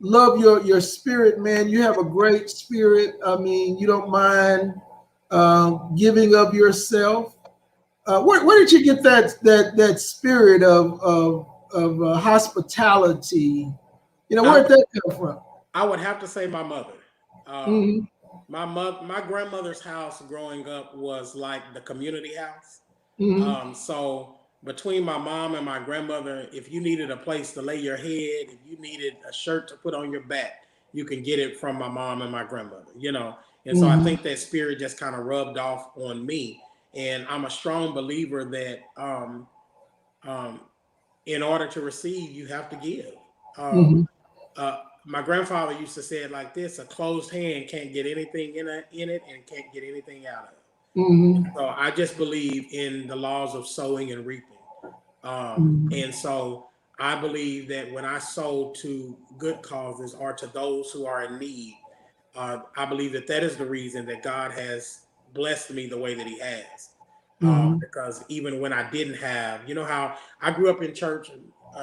love your spirit, man. You have a great spirit. I mean, you don't mind giving of yourself. Where did you get that spirit of hospitality? Where did that come from? I would have to say my mother. My grandmother's house growing up was like the community house. So between my mom and my grandmother, if you needed a place to lay your head, if you needed a shirt to put on your back, you can get it from my mom and my grandmother, And so I think that spirit just kind of rubbed off on me. And I'm a strong believer that in order to receive, you have to give. My grandfather used to say it like this: a closed hand can't get anything in it and can't get anything out of it. So I just believe in the laws of sowing and reaping. And so I believe that when I sow to good causes or to those who are in need, I believe that is the reason that God has blessed me the way that he has. because even when I didn't have, you know how I grew up in church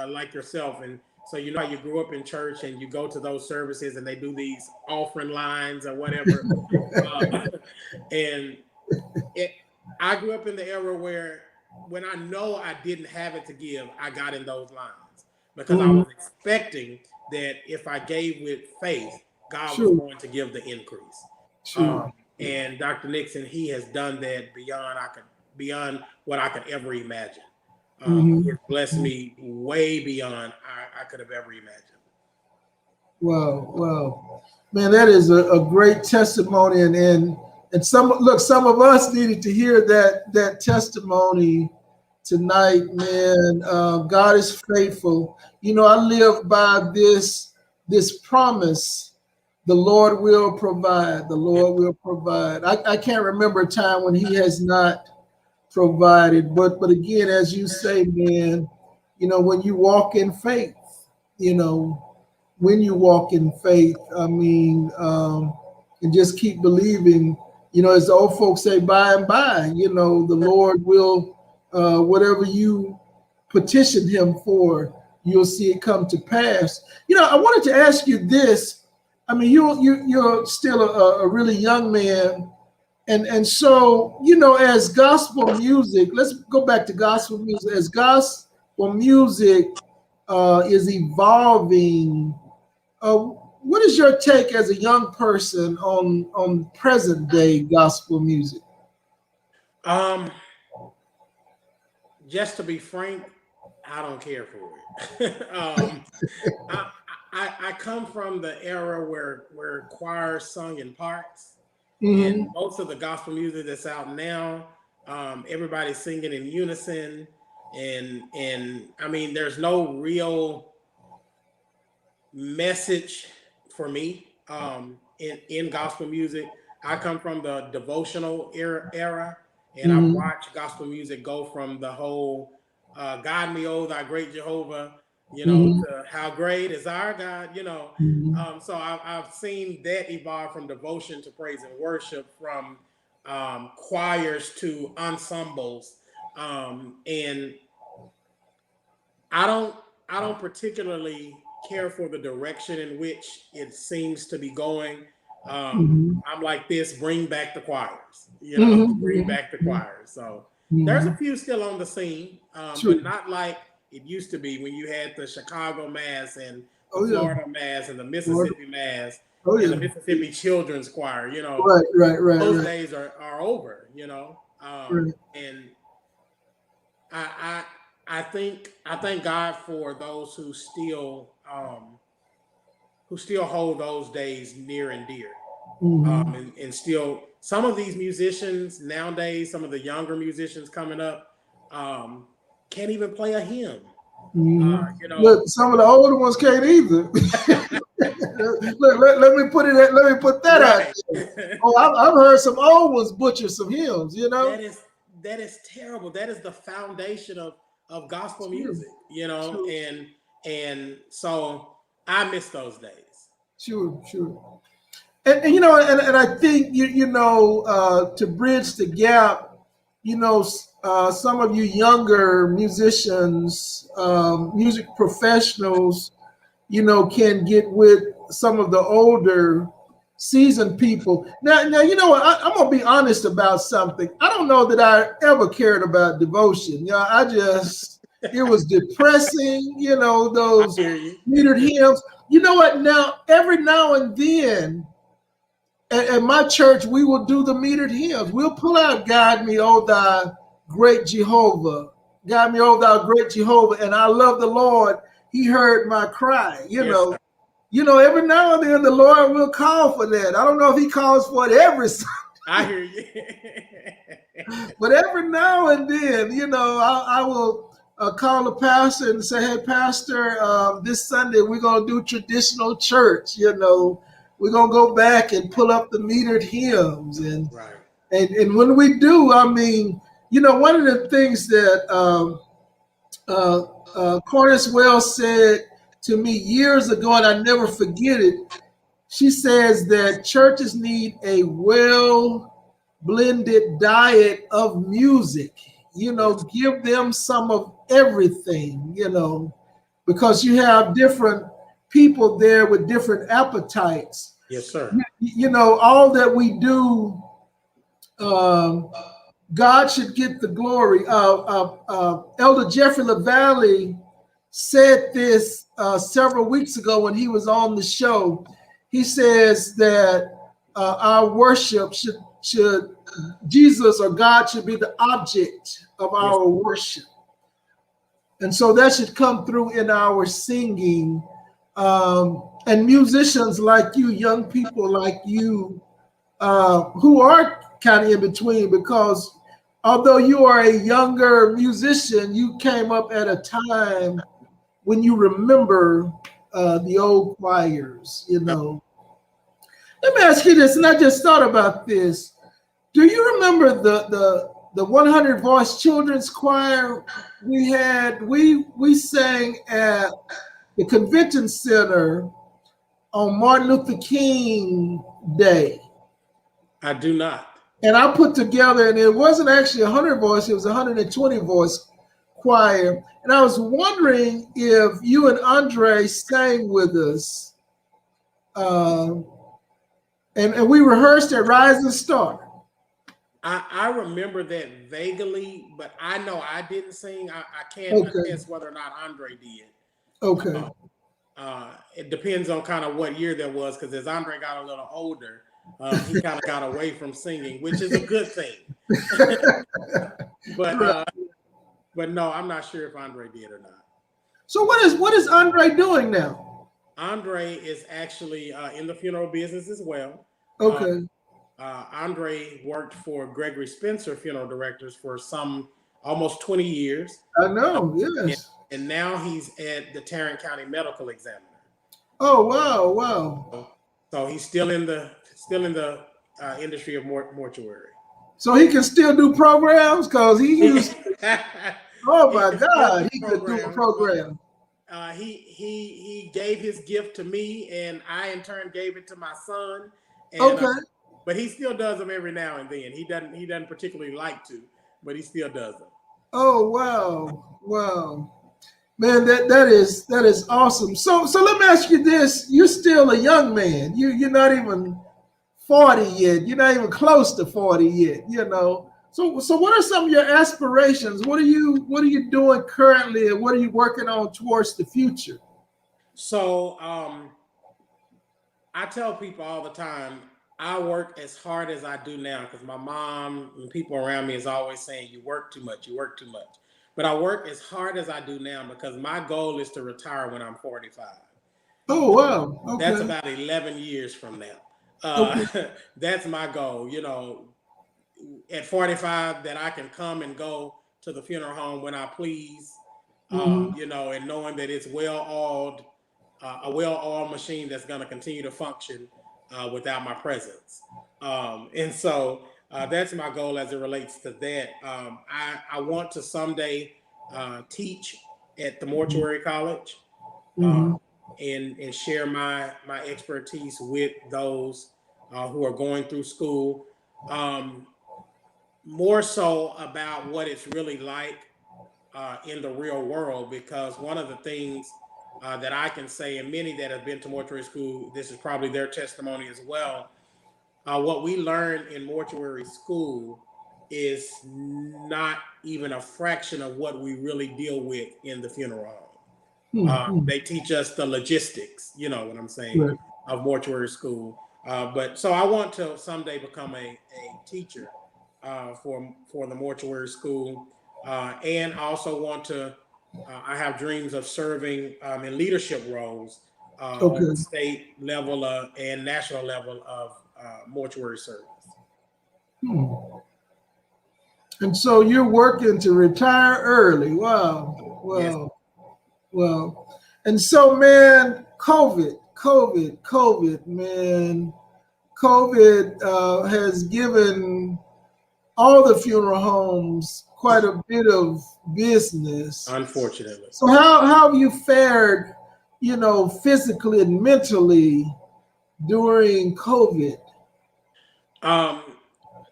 like yourself, and so you know how you grew up in church and you go to those services and they do these offering lines or whatever, and I grew up in the era where when I know I didn't have it to give, I got in those lines because I was expecting that if I gave with faith, God was going to give the increase. And Dr. Nixon, he has done that beyond what I could ever imagine. He has blessed me way beyond I could have ever imagined. Wow, man, that is a great testimony, and some of us needed to hear that testimony tonight, man. God is faithful. You know, I live by this promise. The Lord will provide. The Lord will provide. I can't remember a time when He has not provided. But again, as you say, man, you know, when you walk in faith, I mean, and just keep believing, you know, as the old folks say, by and by, you know, the Lord will, whatever you petitioned Him for, you'll see it come to pass. You know, I wanted to ask you this. I mean, you're still a really young man. And so, you know, as gospel music, let's go back to gospel music. As gospel music is evolving, what is your take as a young person on present day gospel music? Just to be frank, I don't care for it. I come from the era where choirs sung in parts. And most of the gospel music that's out now, everybody's singing in unison, and I mean, there's no real message for me in gospel music. I come from the devotional era, and I've watched gospel music go from the whole "God me, oh, thy great Jehovah," you know, to "How great is our God," you know. So I've seen that evolve from devotion to praise and worship, from choirs to ensembles, and I don't particularly care for the direction in which it seems to be going. I'm like this: bring back the choirs, you know, bring back the choirs. So there's a few still on the scene, but not like it used to be when you had the Chicago Mass and the Florida Mass and the Mississippi Mass and the Mississippi Children's Choir. You know, those days are over. You know, and I thank God for those who still hold those days near and dear, and still some of these musicians nowadays, some of the younger musicians coming up, can't even play a hymn. You know, look, some of the older ones can't either. let me put that out there. Oh, I've heard some old ones butcher some hymns. You know, that is terrible. That is the foundation of gospel music. You know, and so I miss those days. Sure. And you know, and I think you know, to bridge the gap, you know, some of you younger musicians, music professionals, you know, can get with some of the older seasoned people. Now, you know what? I'm gonna be honest about something. I don't know that I ever cared about devotion. You know, it was depressing. You know, those metered hymns. You know what? Now, every now and then, at my church, we will do the metered hymns. We'll pull out "God me, oh thy great Jehovah." "God me, oh thou great Jehovah," and I love the Lord. He heard my cry. You know. Sir. You know, every now and then the Lord will call for that. I don't know if He calls for it every Sunday. I hear you. But every now and then, you know, I will call the pastor and say, "Hey, pastor, this Sunday we're going to do traditional church. You know, we're going to go back and pull up the metered hymns." And when we do, I mean, you know, one of the things that Cornice Wells said to me years ago, and I never forget it. She says that churches need a well blended diet of music. Give them some of everything, because you have different people there with different appetites. Yes, sir. All that we do, God should get the glory. Elder Jeffrey LaValle said this several weeks ago when he was on the show. He says that our worship should Jesus or God should be the object of our worship. And so that should come through in our singing. And musicians like you, young people like you, who are kind of in between, because although you are a younger musician, you came up at a time when you remember the old choirs, Let me ask you this, and I just thought about this. Do you remember the 100 voice children's choir we had? We sang at the convention center on Martin Luther King Day. I do not. And I put together, and it wasn't actually 100 voice, it was 120 voice choir. And I was wondering if you and Andre sang with us. And we rehearsed at Rising Star. I remember that vaguely, but I know I didn't sing. I can't attest whether or not Andre did. Okay. It depends on kind of what year that was, because as Andre got a little older, he kind of got away from singing, which is a good thing. But no, I'm not sure if Andre did or not. So what is Andre doing now? Andre is actually in the funeral business as well. Okay. Andre worked for Gregory Spencer Funeral Directors for some almost 20 years. I know, yes. And now he's at the Tarrant County Medical Examiner. Oh, wow. So he's still in the industry of mortuary. So he can still do programs, because he used to, oh my God, he could do a program. He gave his gift to me, and I in turn gave it to my son. And, okay. But he still does them every now and then. He doesn't particularly like to, but he still does them. Oh wow, man, that is awesome. So let me ask you this: you're still a young man. You're not even 40 yet. You're not even close to 40 yet. So what are some of your aspirations? What are you doing currently, and what are you working on towards the future? So I tell people all the time, I work as hard as I do now, because my mom and people around me is always saying, you work too much. But I work as hard as I do now because my goal is to retire when I'm 45. Oh, wow. Okay. That's about 11 years from now. Okay. That's my goal, at 45, that I can come and go to the funeral home when I please, and knowing that it's a well-oiled machine that's going to continue to function without my presence. And so that's my goal as it relates to that. I want to someday teach at the Mortuary College and share my expertise with those who are going through school. More so about what it's really like in the real world, because one of the things that I can say, and many that have been to mortuary school, this is probably their testimony as well. What we learn in mortuary school is not even a fraction of what we really deal with in the funeral home. They teach us the logistics, you know what I'm saying, right, of mortuary school. But so I want to someday become a teacher for the mortuary school, and also want to. I have dreams of serving in leadership roles on the state level and national level of mortuary service. And so you're working to retire early. Wow. Yes. Well, and so, man, COVID, man, COVID has given all the funeral homes quite a bit of business, unfortunately. So how have you fared, physically and mentally during COVID?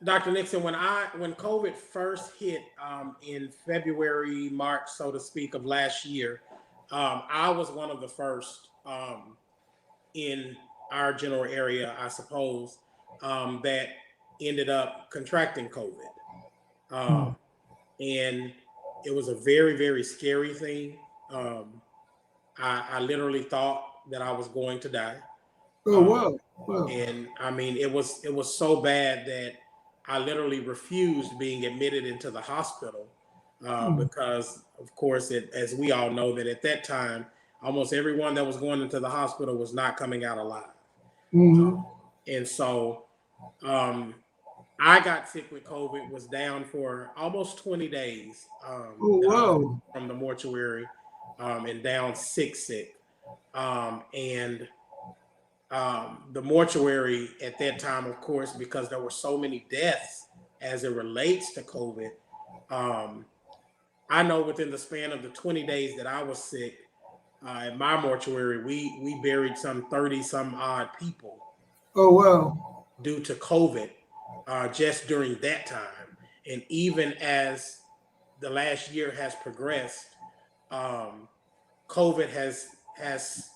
Dr. Nixon, when COVID first hit in February, March, so to speak, of last year, I was one of the first in our general area, I suppose, that ended up contracting COVID. And it was a very, very scary thing. I literally thought that I was going to die. Oh, wow. Wow. And I mean, it was so bad that I literally refused being admitted into the hospital because, of course, as we all know, that at that time, almost everyone that was going into the hospital was not coming out alive. And so I got sick with COVID, was down for almost 20 days from the mortuary and down sick. And the mortuary at that time, of course, because there were so many deaths as it relates to COVID. I know within the span of the 20 days that I was sick at my mortuary, we buried some 30 some odd people. Oh, wow. Due to COVID just during that time. And even as the last year has progressed, COVID has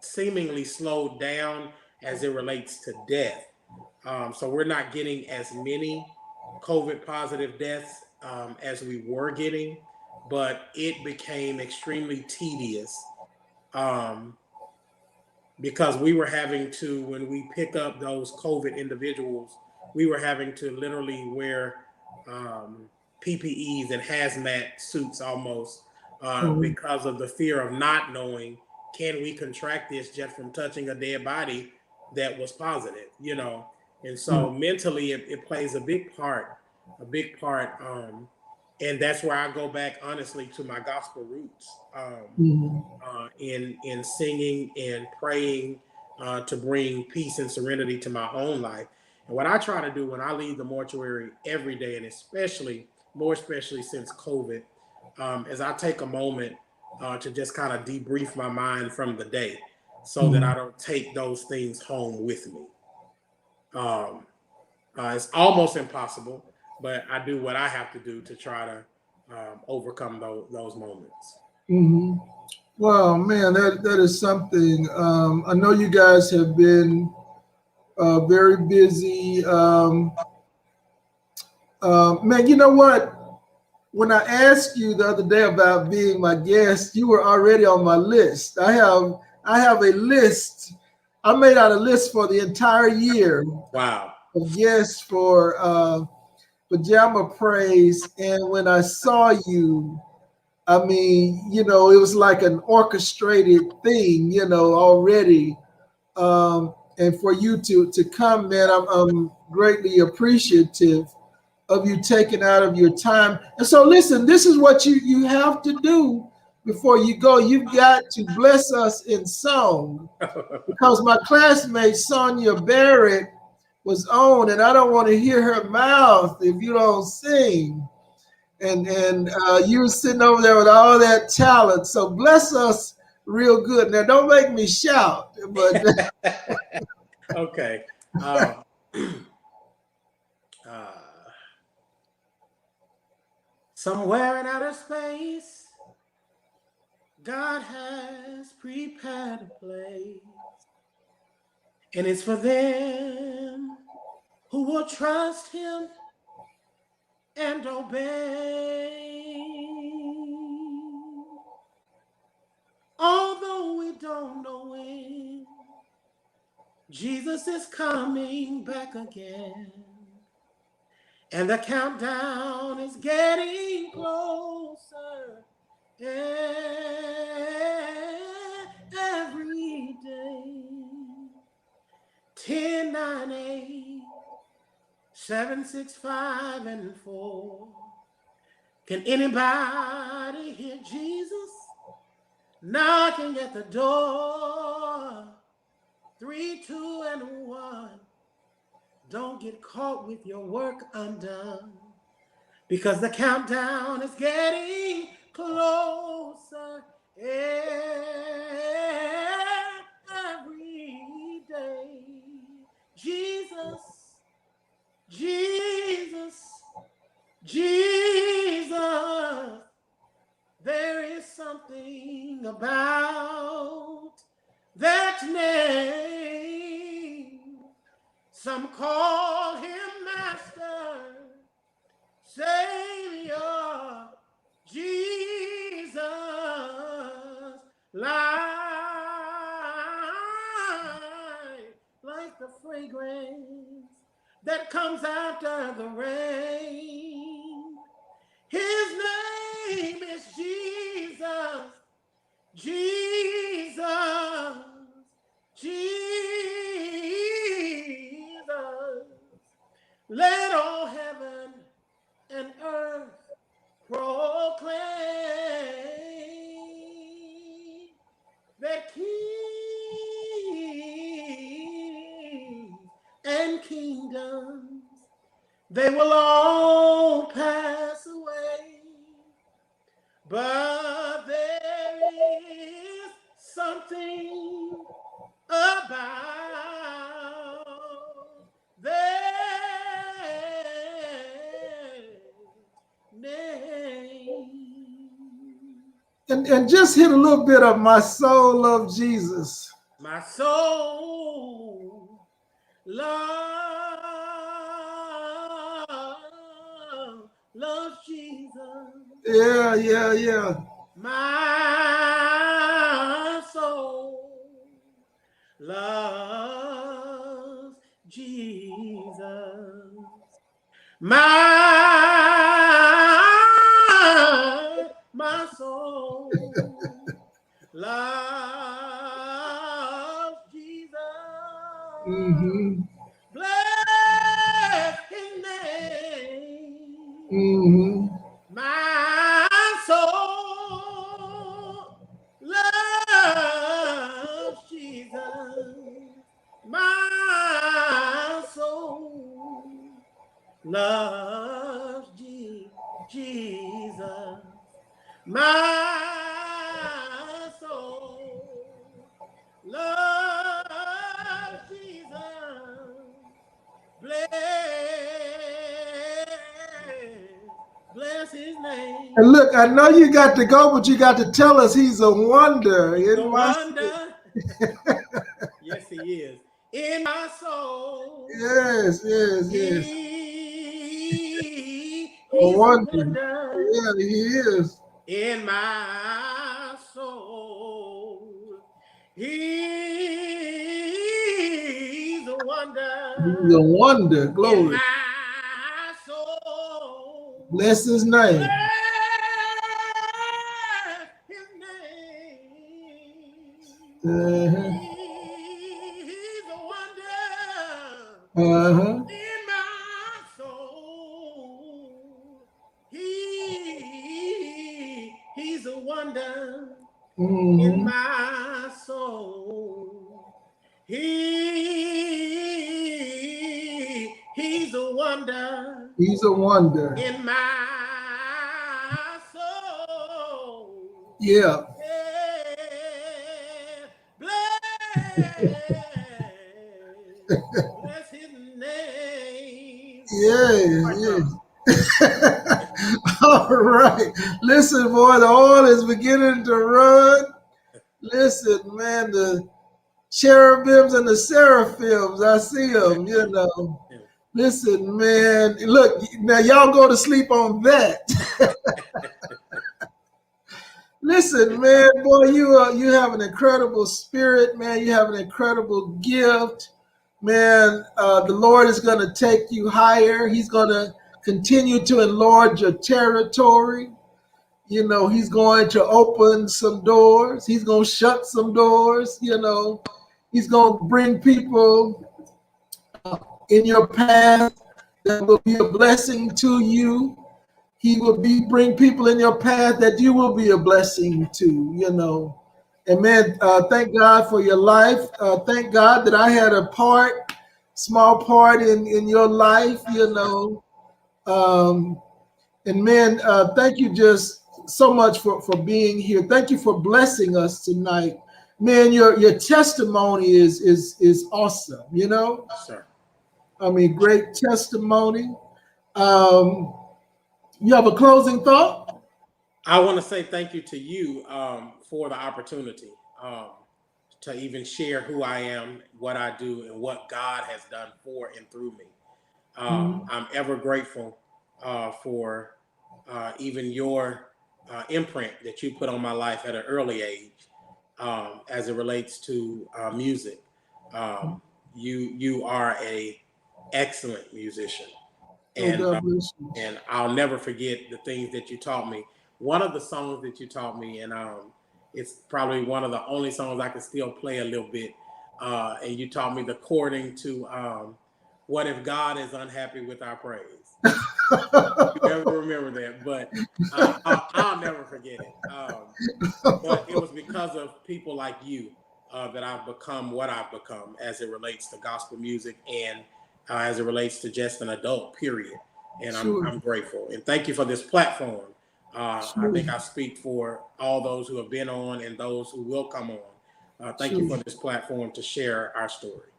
seemingly slowed down as it relates to death. So we're not getting as many COVID positive deaths as we were getting, but it became extremely tedious because we were having to, when we pick up those COVID individuals, we were having to literally wear PPEs and hazmat suits almost because of the fear of not knowing, can we contract this just from touching a dead body that was positive, you know? And so mentally it plays a big part. And that's where I go back, honestly, to my gospel roots in singing and praying to bring peace and serenity to my own life. And what I try to do when I leave the mortuary every day, and more especially since COVID, is I take a moment to just kind of debrief my mind from the day so that I don't take those things home with me. It's almost impossible, but I do what I have to do to try to overcome those moments. Wow, man, that is something. I know you guys have been very busy. Man, you know what? When I asked you the other day about being my guest, you were already on my list. I have a list. I made out a list for the entire year. Wow. Of guests for Pajama Praise, and when I saw you, I mean, you know, it was like an orchestrated thing, you know, already. And for you to come, man, I'm greatly appreciative of you taking out of your time. And so, listen, this is what you have to do before you go. You've got to bless us in song, because my classmate Sonia Barrett was on, and I don't want to hear her mouth if you don't sing. And you were sitting over there with all that talent. So bless us real good. Now, don't make me shout, but okay. Somewhere in outer space, God has prepared a place, and it's for them who will trust Him and obey. Although we don't know when, Jesus is coming back again, and the countdown is getting closer every day. 10, 9, 8, 7, 6, 5, and 4. Can anybody hear Jesus knocking at the door? 3, 2, and 1. Don't get caught with your work undone, because the countdown is getting closer every day. Jesus, Jesus, there is something about that name. Some call him Master, Savior, Jesus, like the fragrance that comes after the rain. His name is Jesus, Jesus, Jesus. Let all heaven and earth proclaim that kings and kingdoms, they will all pass away, but there is something about their name. And just hit a little bit of My Soul Loves Jesus. My soul loves Jesus. Yeah, yeah, yeah. My soul loves Jesus. My soul loves Jesus. Mm-hmm. Bless his name. Mm-hmm. My soul loves Jesus. My soul loves Jesus. My soul loves Jesus. Bless his name. And look, I know you got to go, but you got to tell us he's a wonder The in my wonder. Yes, he is. In my soul. Yes, yes, yes. He's A a wonder. wonder. Yeah, he is. In my soul. He's a wonder. He's a wonder. Glory. In my soul. Bless his name. Bless his name. Uh-huh. He's a wonder. Uh-huh. In my soul. He's a wonder. Mm-hmm. In my soul. He's a wonder. He's a wonder. In my soul. Yeah. Bless his name. Yeah, yeah. All right. Listen, boy, the oil is beginning to run. Listen, man, the cherubims and the seraphims, I see them, you know. Listen, man, look, now y'all go to sleep on that. Listen, man, boy, you have an incredible spirit, man. You have an incredible gift. Man, the Lord is going to take you higher. He's going to continue to enlarge your territory. You know, he's going to open some doors. He's going to shut some doors. You know, he's going to bring people in your path that will be a blessing to you. He will bring people in your path that you will be a blessing to, you know. And man, thank God for your life. Thank God that I had a small part in your life, you know. And man, thank you just so much for being here. Thank you for blessing us tonight. Man, your testimony is awesome, you know. Sir. I mean, great testimony. Um, you have a closing thought? I want to say thank you to you for the opportunity to even share who I am, what I do, and what God has done for and through me. I'm ever grateful for even your imprint that you put on my life at an early age as it relates to music. You are a excellent musician, Oh, and God bless you. and I'll never forget the things that you taught me. One of the songs that you taught me, and it's probably one of the only songs I can still play a little bit. And you taught me the chording to "What If God Is Unhappy with Our Praise." You never remember that, but I'll never forget it. But it was because of people like you that I've become what I've become as it relates to gospel music and as it relates to just an adult, period. And Sure. I'm grateful. And thank you for this platform. Sure. I think I speak for all those who have been on and those who will come on. Thank you for this platform to share our story.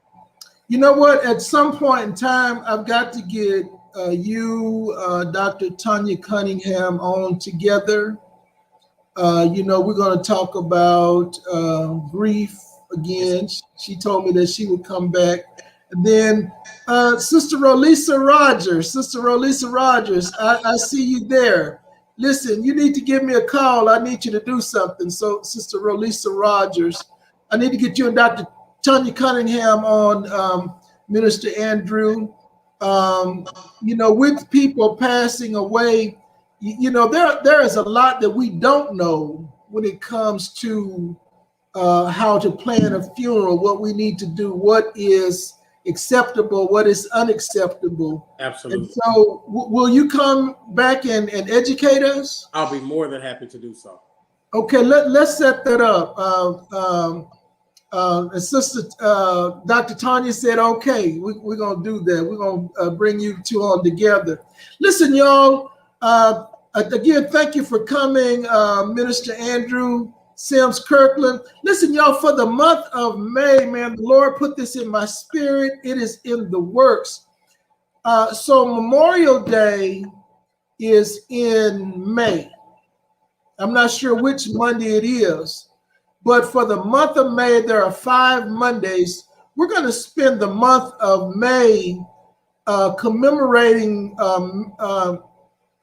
You know what? At some point in time, I've got to get you, Dr. Tanya Cunningham, on together. You know, we're going to talk about grief again. She told me that she would come back. And then Sister Rolisa Rogers, I see you there. Listen, you need to give me a call. I need you to do something. So, Sister Rolisa Rogers, I need to get you and Dr. Tanya Cunningham on, Minister Andrew. You know, with people passing away, you know, there is a lot that we don't know when it comes to how to plan a funeral, what we need to do, what is acceptable, what is unacceptable. Absolutely. And so will you come back and educate us? I'll be more than happy to do so. Okay, let's set that up. And Sister Dr. Tanya said, okay, we're going to do that. We're going to bring you two on together. Listen, y'all, again, thank you for coming, Minister Andrew Sims-Kirkland. Listen, y'all, for the month of May, man, the Lord put this in my spirit. It is in the works. So Memorial Day is in May. I'm not sure which Monday it is. But for the month of May, there are 5 Mondays. We're going to spend the month of May commemorating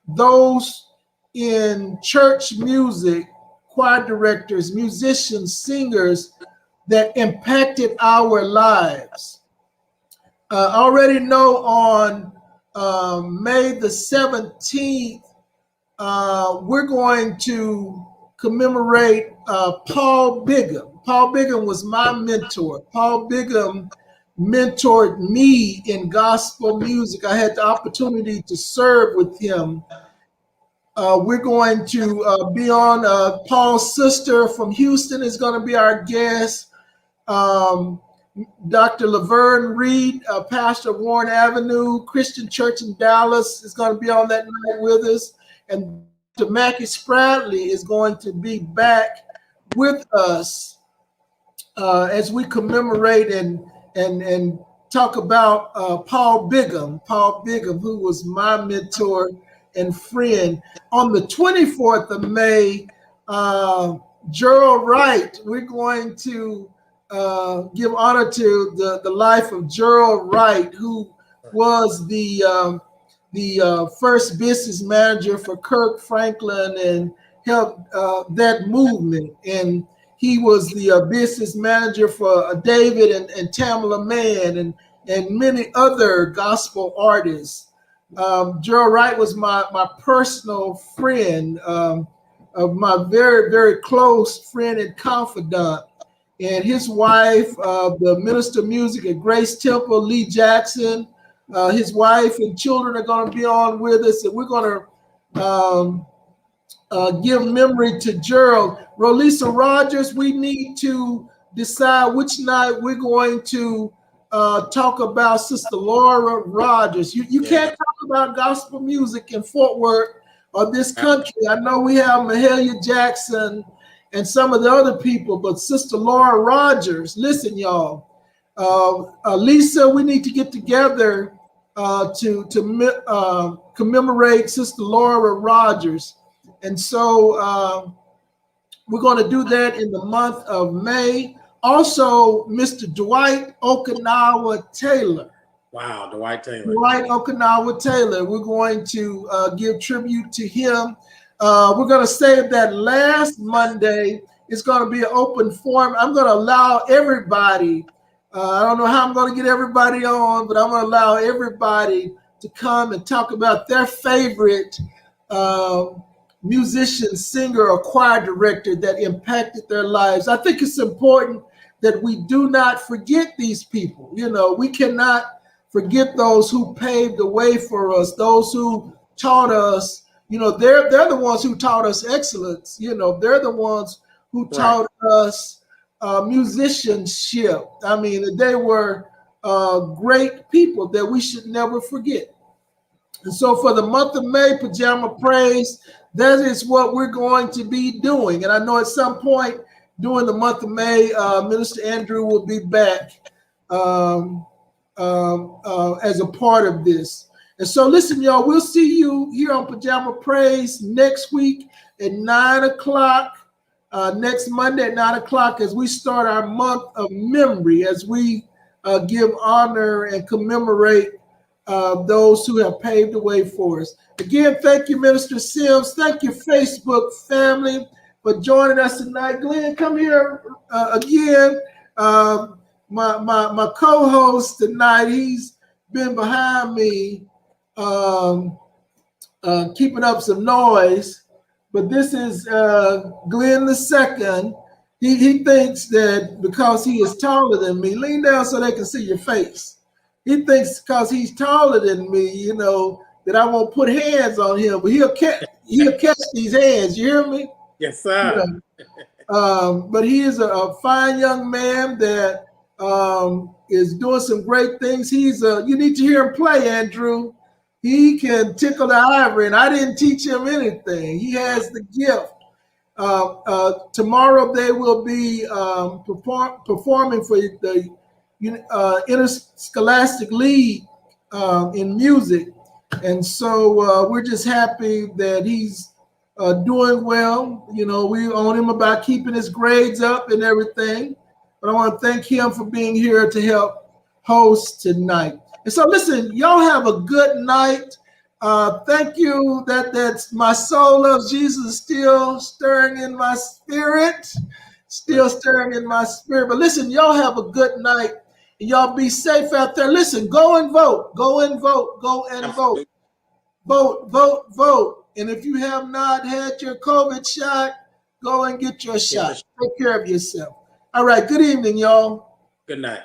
those in church music, choir directors, musicians, singers that impacted our lives. I already know on May the 17th, we're going to commemorate Paul Bigham. Paul Bigham was my mentor. Paul Bigham mentored me in gospel music. I had the opportunity to serve with him. We're going to be on Paul's sister from Houston is going to be our guest. Dr. Laverne Reed, pastor of Warren Avenue Christian Church in Dallas, is going to be on that night with us. And Dr. Mackie Spradley is going to be back with us as we commemorate and talk about Paul Bigham, who was my mentor and friend. On the 24th of May, Gerald Wright, we're going to give honor to the life of Gerald Wright, who was the first business manager for Kirk Franklin and helped that movement. And he was the business manager for David and Tamela Mann and many other gospel artists. Gerald Wright was my personal friend, of my very, very close friend and confidant. And his wife, the minister of music at Grace Temple, Lee Jackson, his wife and children are going to be on with us, and we're going to give memory to Gerald. Rolisa Rogers, we need to decide which night we're going to talk about Sister Laura Rogers. You can't talk about gospel music in Fort Worth or this country. I know we have Mahalia Jackson and some of the other people, but Sister Laura Rogers, listen, y'all, Lisa, we need to get together to commemorate Sister Laura Rogers. And so we're going to do that in the month of May. Also, Mr. Dwight Okinawa Taylor. Wow, Dwight Taylor. Dwight Okinawa Taylor. We're going to give tribute to him. We're going to save that last Monday. It's going to be an open forum. I'm going to allow everybody. I don't know how I'm going to get everybody on, but I'm going to allow everybody to come and talk about their favorite musician, singer, or choir director that impacted their lives. I think it's important that we do not forget these people. You know, we cannot forget those who paved the way for us, those who taught us. You know, they're the ones who taught us excellence. You know, they're the ones who taught us musicianship. I mean, they were great people that we should never forget. And so for the month of May, Pajama Praise, that is what we're going to be doing. And I know at some point during the month of May, Minister Andrew will be back as a part of this. And so listen, y'all, we'll see you here on Pajama Praise next week at 9 o'clock. Next Monday at 9 o'clock as we start our month of memory, as we give honor and commemorate those who have paved the way for us. Again, thank you, Minister Sims. Thank you, Facebook family, for joining us tonight. Glenn, come here again. My co-host tonight, he's been behind me keeping up some noise. But this is Glenn II. He thinks that because he is taller than me, lean down so they can see your face. He thinks because he's taller than me, you know, that I won't put hands on him. But he'll catch these hands. You hear me? Yes, sir. You know? But he is a fine young man that is doing some great things. You need to hear him play, Andrew. He can tickle the ivory, and I didn't teach him anything. He has the gift. Tomorrow they will be performing for the Interscholastic League in music. And so we're just happy that he's doing well. You know, we own him about keeping his grades up and everything. But I want to thank him for being here to help host tonight. And so listen, y'all have a good night. Thank you. That's my soul loves Jesus still stirring in my spirit. Still stirring in my spirit. But listen, y'all have a good night. And y'all be safe out there. Listen, go and vote. Go and vote. Go and vote. Vote, vote, vote. And if you have not had your COVID shot, go and get your shot. Take care of yourself. All right. Good evening, y'all. Good night.